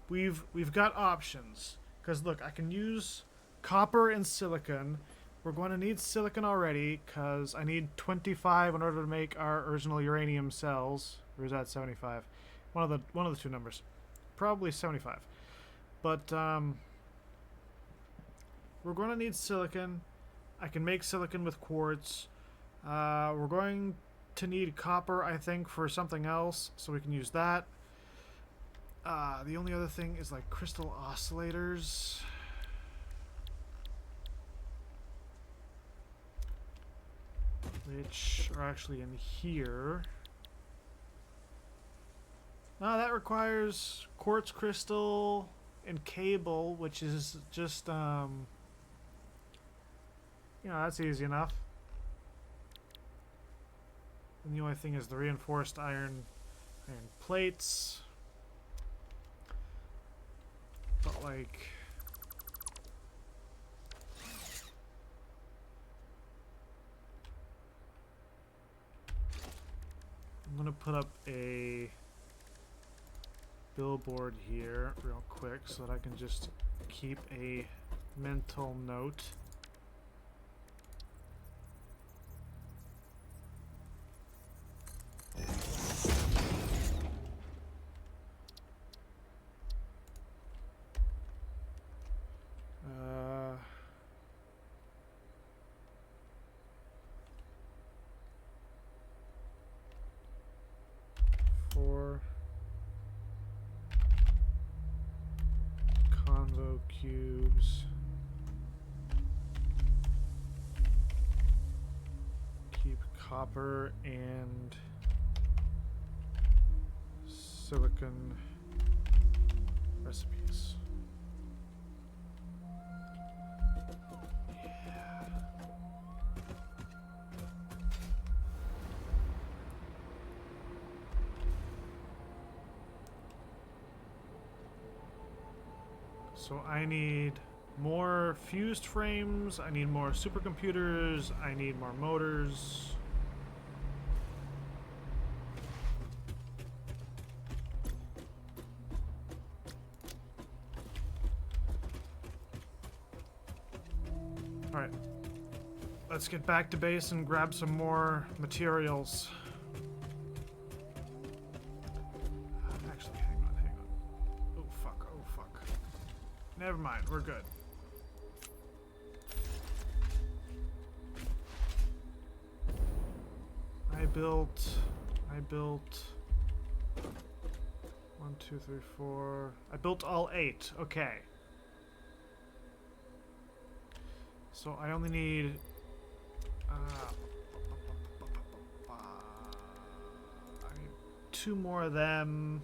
we've got options. Because look, I can use copper and silicon. We're going to need silicon already because I need 25 in order to make our original uranium cells. Or is that 75? One of the two numbers. Probably 75. But we're going to need silicon. I can make silicon with quartz. We're going to need copper, I think, for something else, so we can use that. The only other thing is like crystal oscillators. Which are actually in here. No, that requires quartz crystal and cable, which is just, you know, that's easy enough. And the only thing is the reinforced iron plates. But like, I'm gonna put up a billboard here real quick so that I can just keep a mental note. For convo cubes, keep copper and silicon recipes. So I need More fused frames. I need more supercomputers. I need more motors. Alright. Let's get back to base and grab some more materials. Actually, hang on. Oh, fuck. Oh, fuck. Never mind. We're good. I built 1, 2, 3, 4. I built all 8. Okay. So I only need I need 2 more of them.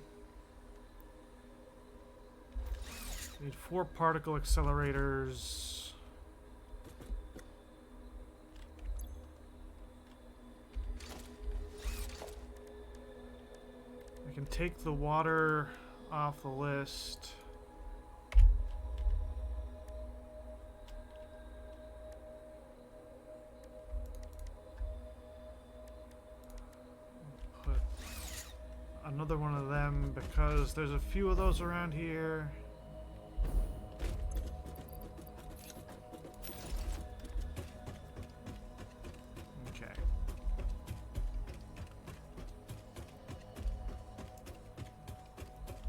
I need 4 particle accelerators. I can take the water off the list. Put another one of them because there's a few of those around here. Okay.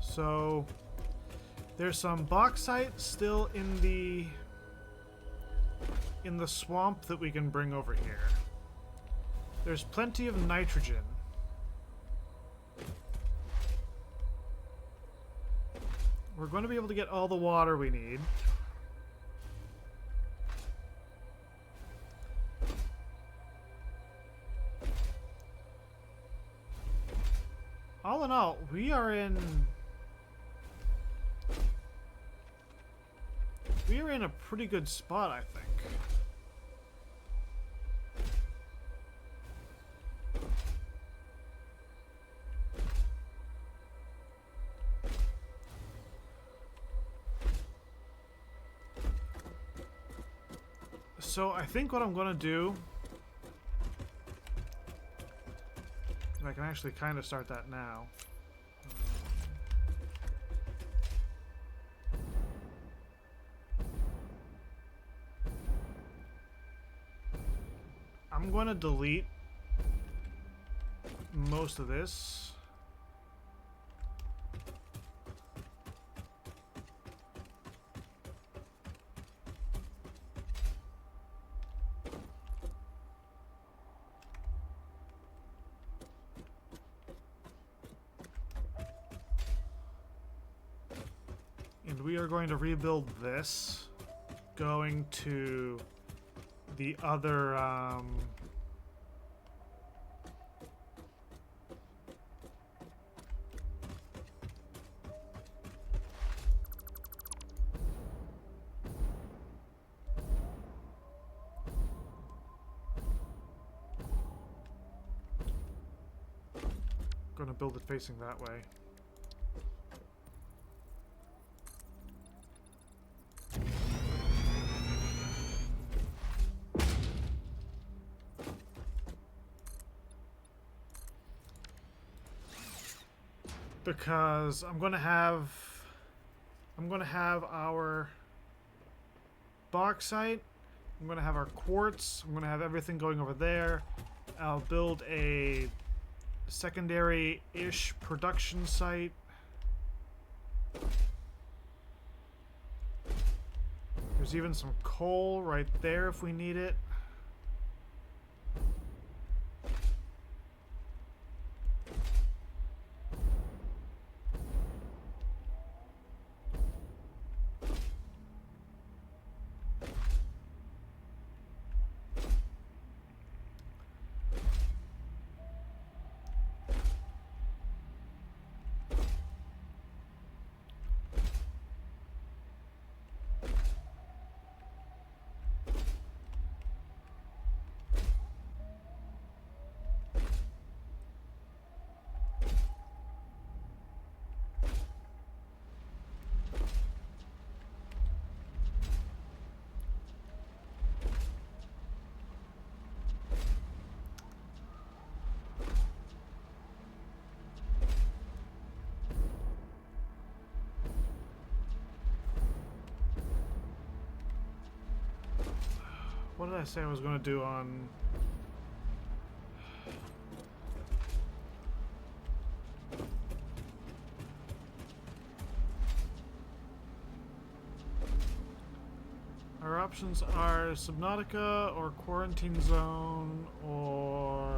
So there's some bauxite still in the swamp that we can bring over here. There's plenty of nitrogen. We're going to be able to get all the water we need. All in all, we are in a pretty good spot, I think. So I think what I'm gonna do, and I can actually kind of start that now. I'm gonna delete most of this. And we are going to rebuild this, going to the other, gonna build it facing that way. Because I'm gonna have our bauxite, I'm gonna have our quartz, I'm gonna have everything going over there. I'll build a secondary-ish production site. There's even some coal right there if we need it. What did I say I was going to do on... Our options are Subnautica or Quarantine Zone or...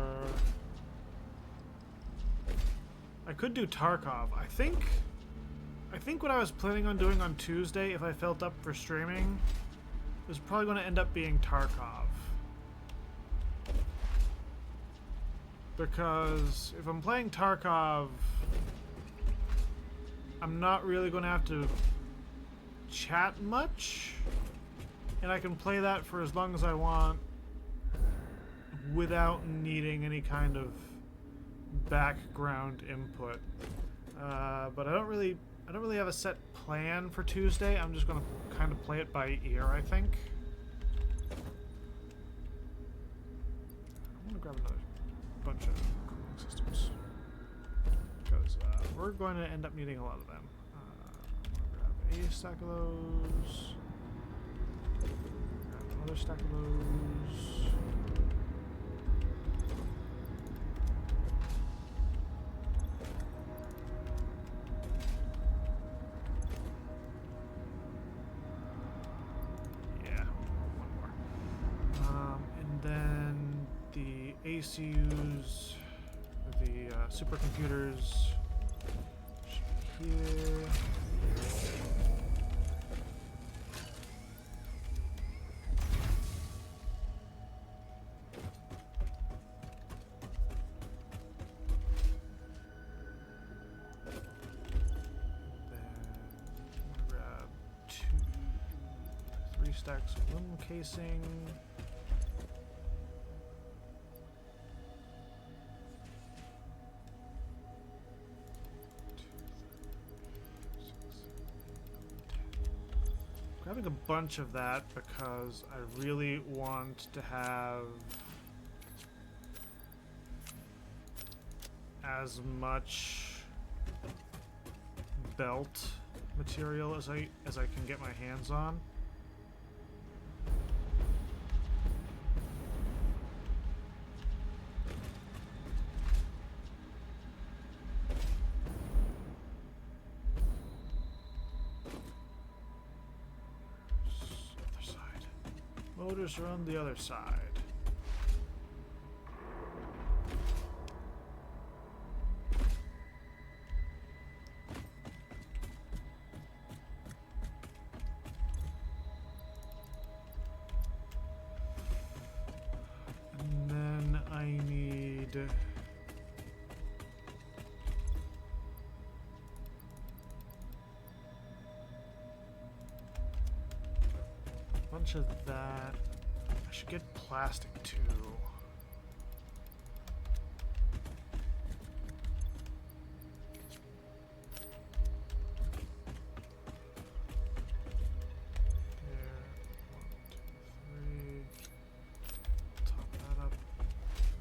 I could do Tarkov. I think what I was planning on doing on Tuesday, if I felt up for streaming, is probably going to end up being Tarkov. Because if I'm playing Tarkov, I'm not really going to have to chat much, and I can play that for as long as I want without needing any kind of background input. But I don't really have a set plan for Tuesday. I'm just gonna kind of play it by ear, I think. I'm gonna grab another bunch of cooling systems because we're going to end up needing a lot of them. I'm gonna grab a stack of those. Grab another stack of those. ACUs, the supercomputers should be here. Then grab 3 stacks of aluminum casing. Grabbing a bunch of that because I really want to have as much belt material as I can get my hands on. Motors are on the other side. And then I need a bunch of that. I should get plastic too. There, 1, 2, 3. Top that up.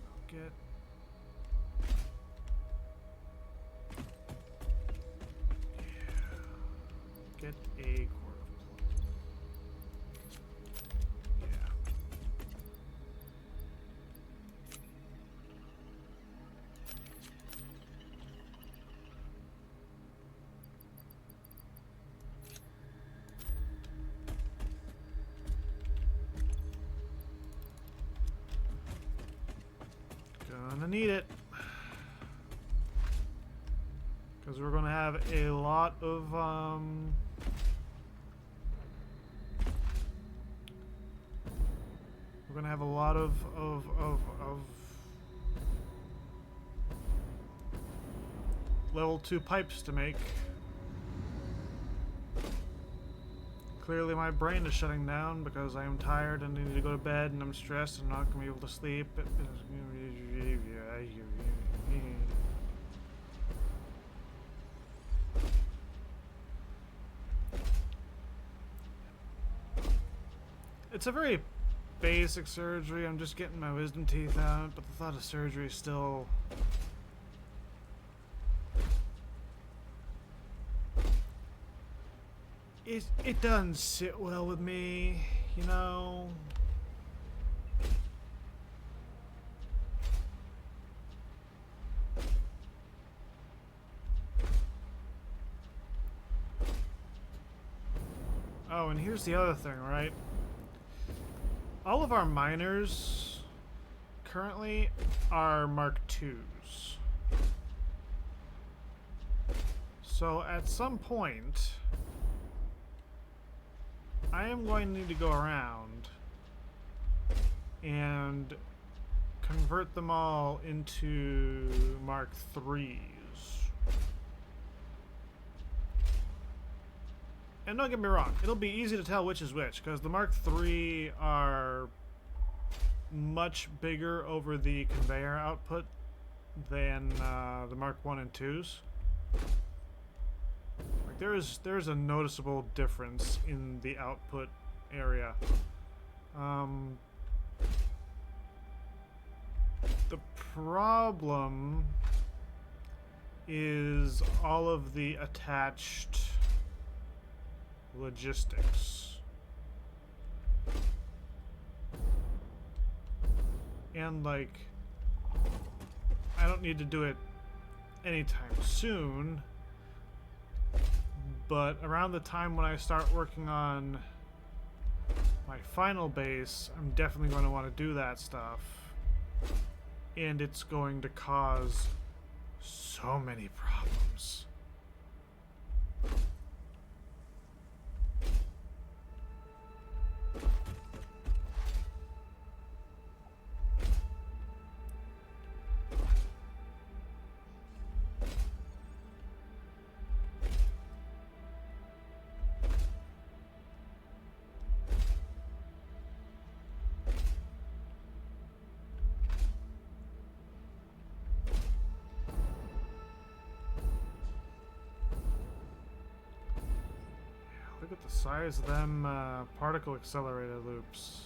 I'll get. Yeah. Get a. Gonna need it because we're gonna have a lot of level 2 pipes to make. Clearly my brain is shutting down because I am tired and need to go to bed and I'm stressed and not gonna be able to sleep. It's a very basic surgery. I'm just getting my wisdom teeth out, but the thought of surgery is still... It doesn't sit well with me, you know. Oh, and here's the other thing, right? All of our miners currently are Mark IIs. So at some point, I am going to need to go around and convert them all into Mark IIIs. And don't get me wrong, it'll be easy to tell which is which, because the Mark III are much bigger over the conveyor output than the Mark I and IIs. Like there's a noticeable difference in the output area. The problem is all of the attached logistics. And like, I don't need to do it anytime soon, but around the time when I start working on my final base, I'm definitely going to want to do that stuff. And it's going to cause so many problems. Look at the size of them particle accelerator loops.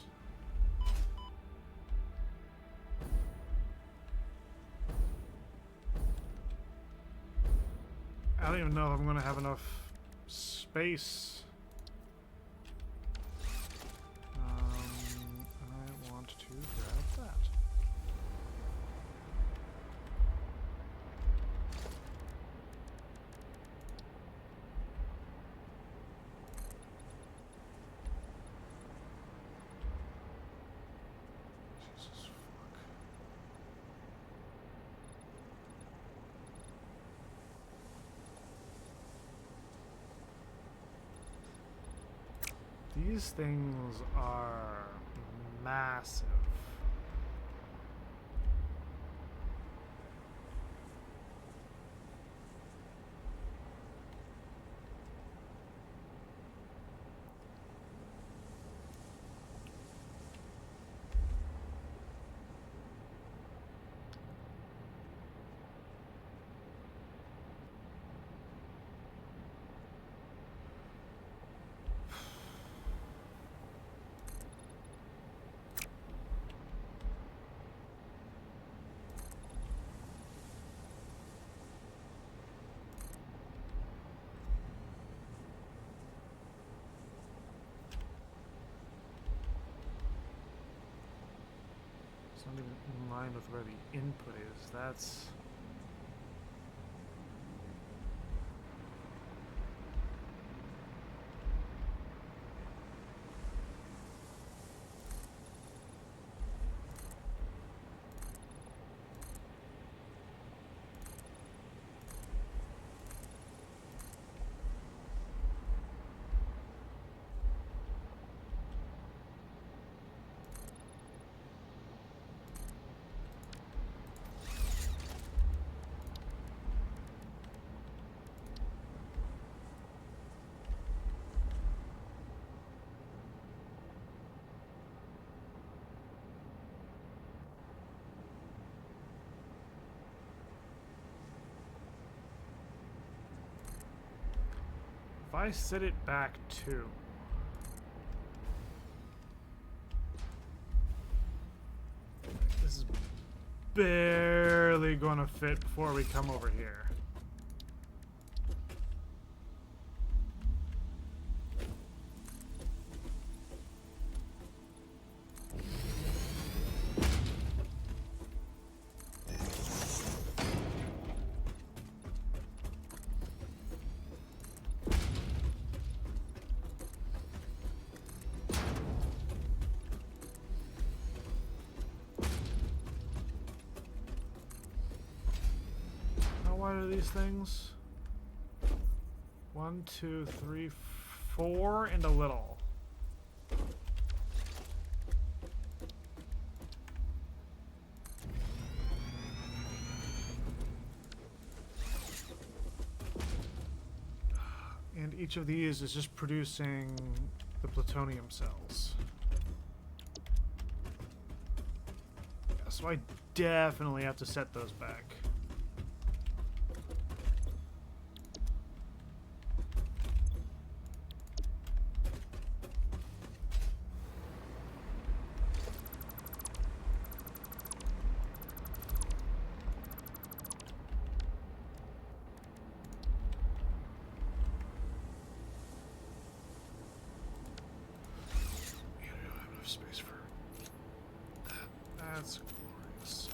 I don't even know if I'm going to have enough space. I want to grab that. Jesus fuck. These things are massive. It's not even in line with where the input is. That's... If I set it back too, this is barely gonna fit before we come over here. wide are these things? 1, 2, 3, 4, and a little. And each of these is just producing the plutonium cells. Yeah, so I definitely have to set those back. Space for that. That's glorious.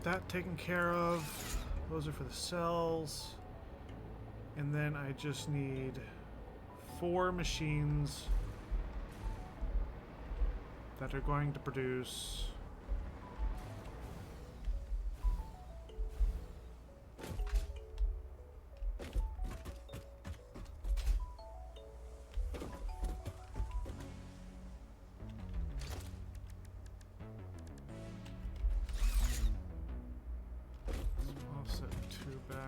That taken care of. Those are for the cells. And then I just need 4 machines that are going to produce offset 2 back.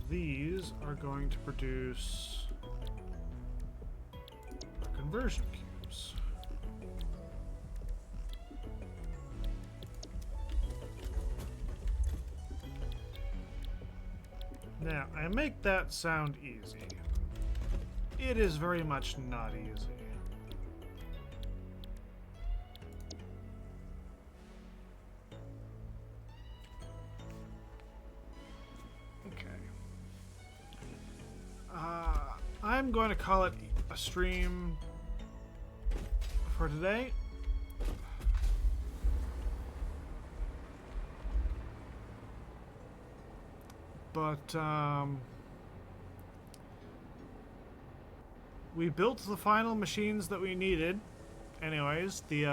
These are going to produce conversion cubes. Now, I make that sound easy. It is very much not easy. I'm going to call it a stream for today. But we built the final machines that we needed. Anyways, we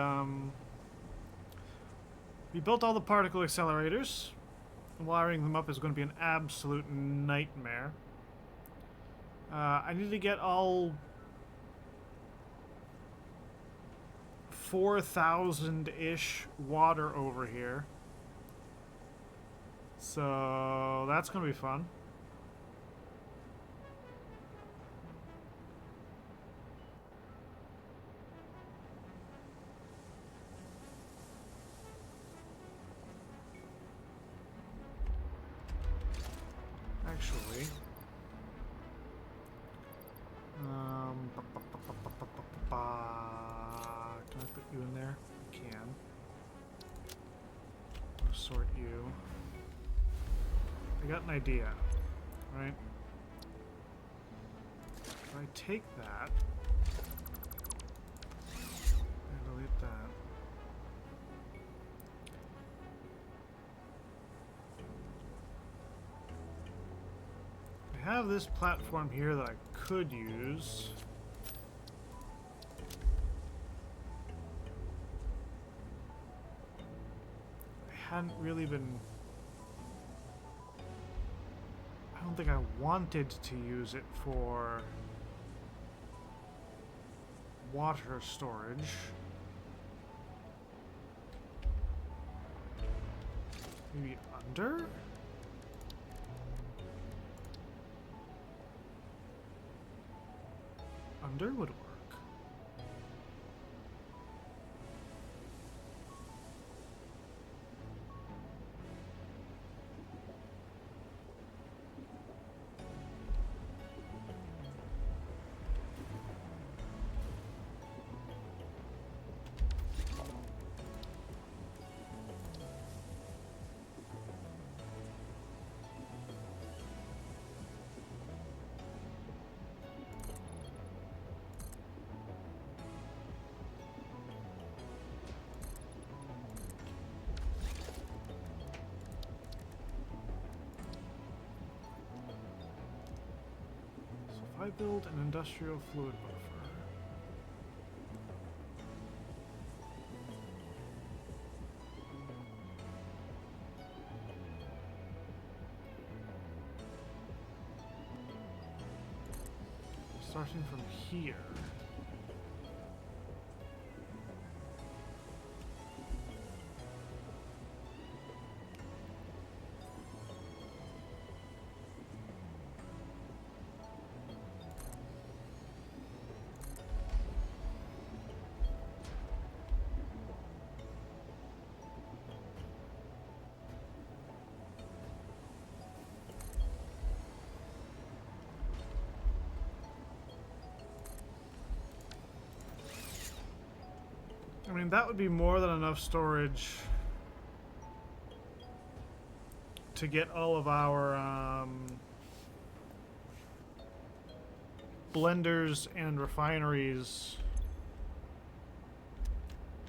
built all the particle accelerators. Wiring them up is going to be an absolute nightmare. I need to get all 4,000-ish water over here. So that's going to be fun. Actually, can I put you in there? I can. I'll sort you. I got an idea, right? If I take that, and delete that. I have this platform here that I could use. I hadn't really been... I don't think I wanted to use it for water storage. Maybe under? Under would work. I build an industrial fluid buffer. Starting from here. I mean, that would be more than enough storage to get all of our blenders and refineries.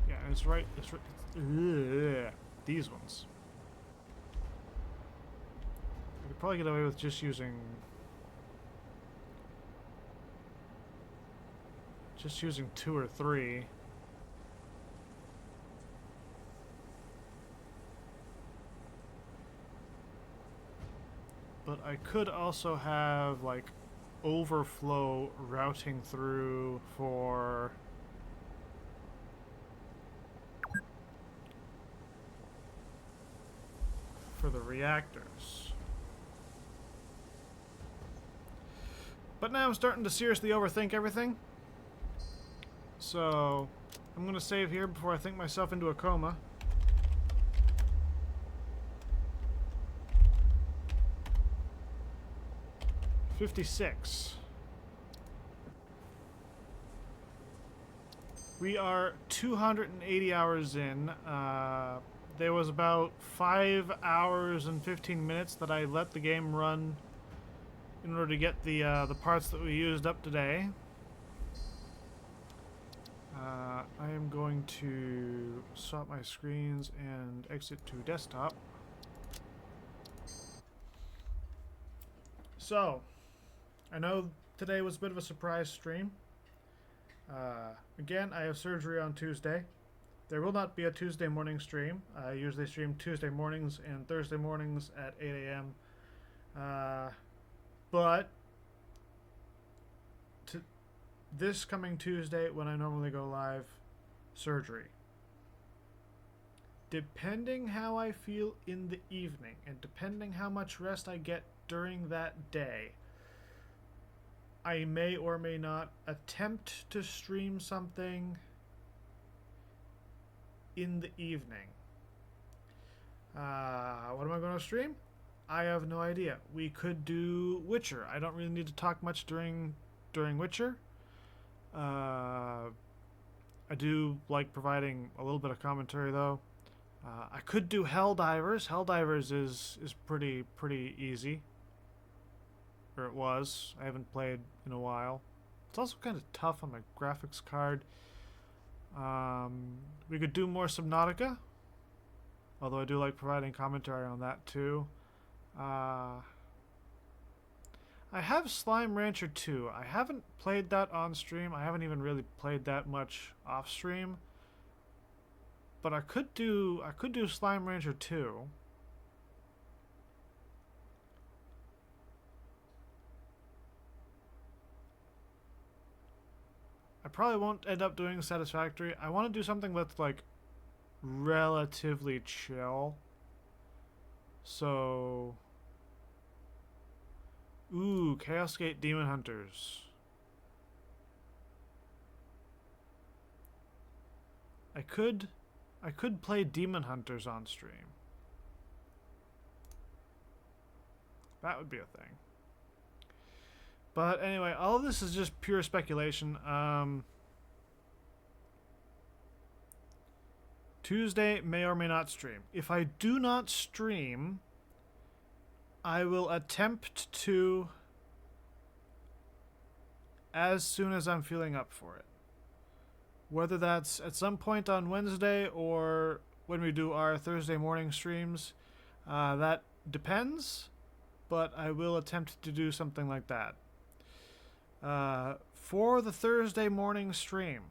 Yeah, it's right. It's right. Ugh, these ones. I could probably get away with just using 2 or 3. But I could also have, like, overflow routing through for the reactors. But now I'm starting to seriously overthink everything. So I'm going to save here before I think myself into a coma. $56. We are 280 hours in. There was about 5 hours and 15 minutes that I let the game run in order to get the parts that we used up today. I am going to swap my screens and exit to desktop. So, I know today was a bit of a surprise stream. Again, I have surgery on Tuesday. There will not be a Tuesday morning stream. I usually stream Tuesday mornings and Thursday mornings at 8 a.m. But this coming Tuesday, when I normally go live, surgery. Depending how I feel in the evening and depending how much rest I get during that day, I may or may not attempt to stream something in the evening. What am I going to stream? I have no idea. We could do Witcher. I don't really need to talk much during Witcher. I do like providing a little bit of commentary though. I could do Helldivers. Helldivers is pretty easy. Or it was. I haven't played in a while. It's also kind of tough on my graphics card. We could do more Subnautica. Although I do like providing commentary on that too. I have Slime Rancher 2. I haven't played that on stream. I haven't even really played that much off stream. But I could do Slime Rancher 2. I probably won't end up doing Satisfactory. I want to do something that's like relatively chill. So, ooh, Chaos Gate Demon Hunters. I could play Demon Hunters on stream. That would be a thing. But anyway, all of this is just pure speculation. Tuesday may or may not stream. If I do not stream, I will attempt to as soon as I'm feeling up for it. Whether that's at some point on Wednesday or when we do our Thursday morning streams, that depends, but I will attempt to do something like that. For the Thursday morning stream,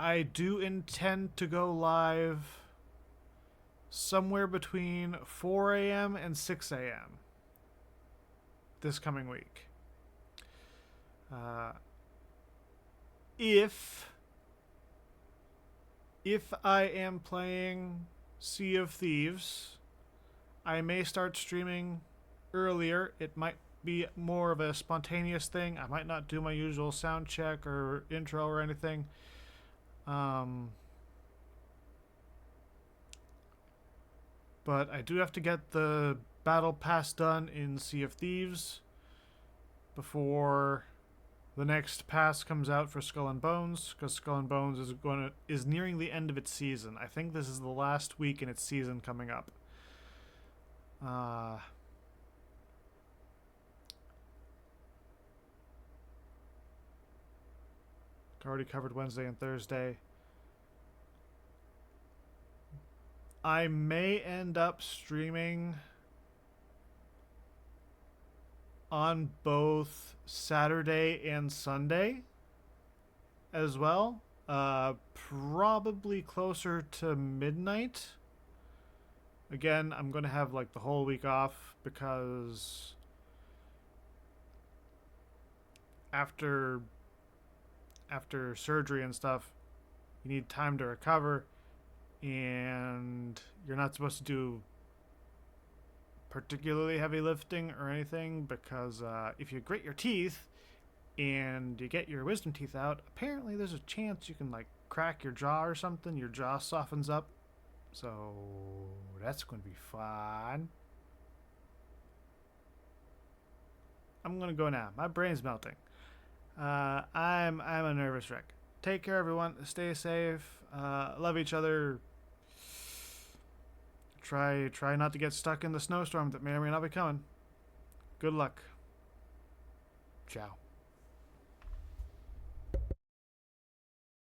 I do intend to go live somewhere between 4 a.m. and 6 a.m. this coming week. If I am playing Sea of Thieves, I may start streaming earlier. It might be more of a spontaneous thing. I might not do my usual sound check or intro or anything. But I do have to get the battle pass done in Sea of Thieves before the next pass comes out for Skull and Bones, because Skull and Bones is nearing the end of its season. I think this is the last week in its season coming up. Already covered Wednesday and Thursday. I may end up streaming on both Saturday and Sunday as well. Probably closer to midnight. Again, I'm going to have like the whole week off because after surgery and stuff, you need time to recover, and you're not supposed to do particularly heavy lifting or anything because if you grit your teeth and you get your wisdom teeth out, apparently there's a chance you can like crack your jaw or something. Your jaw softens up, so that's going to be fun. I'm gonna go now. My brain's melting. I'm a nervous wreck. Take care, everyone. Stay safe. Love each other. Try not to get stuck in the snowstorm that may or may not be coming. Good luck. Ciao.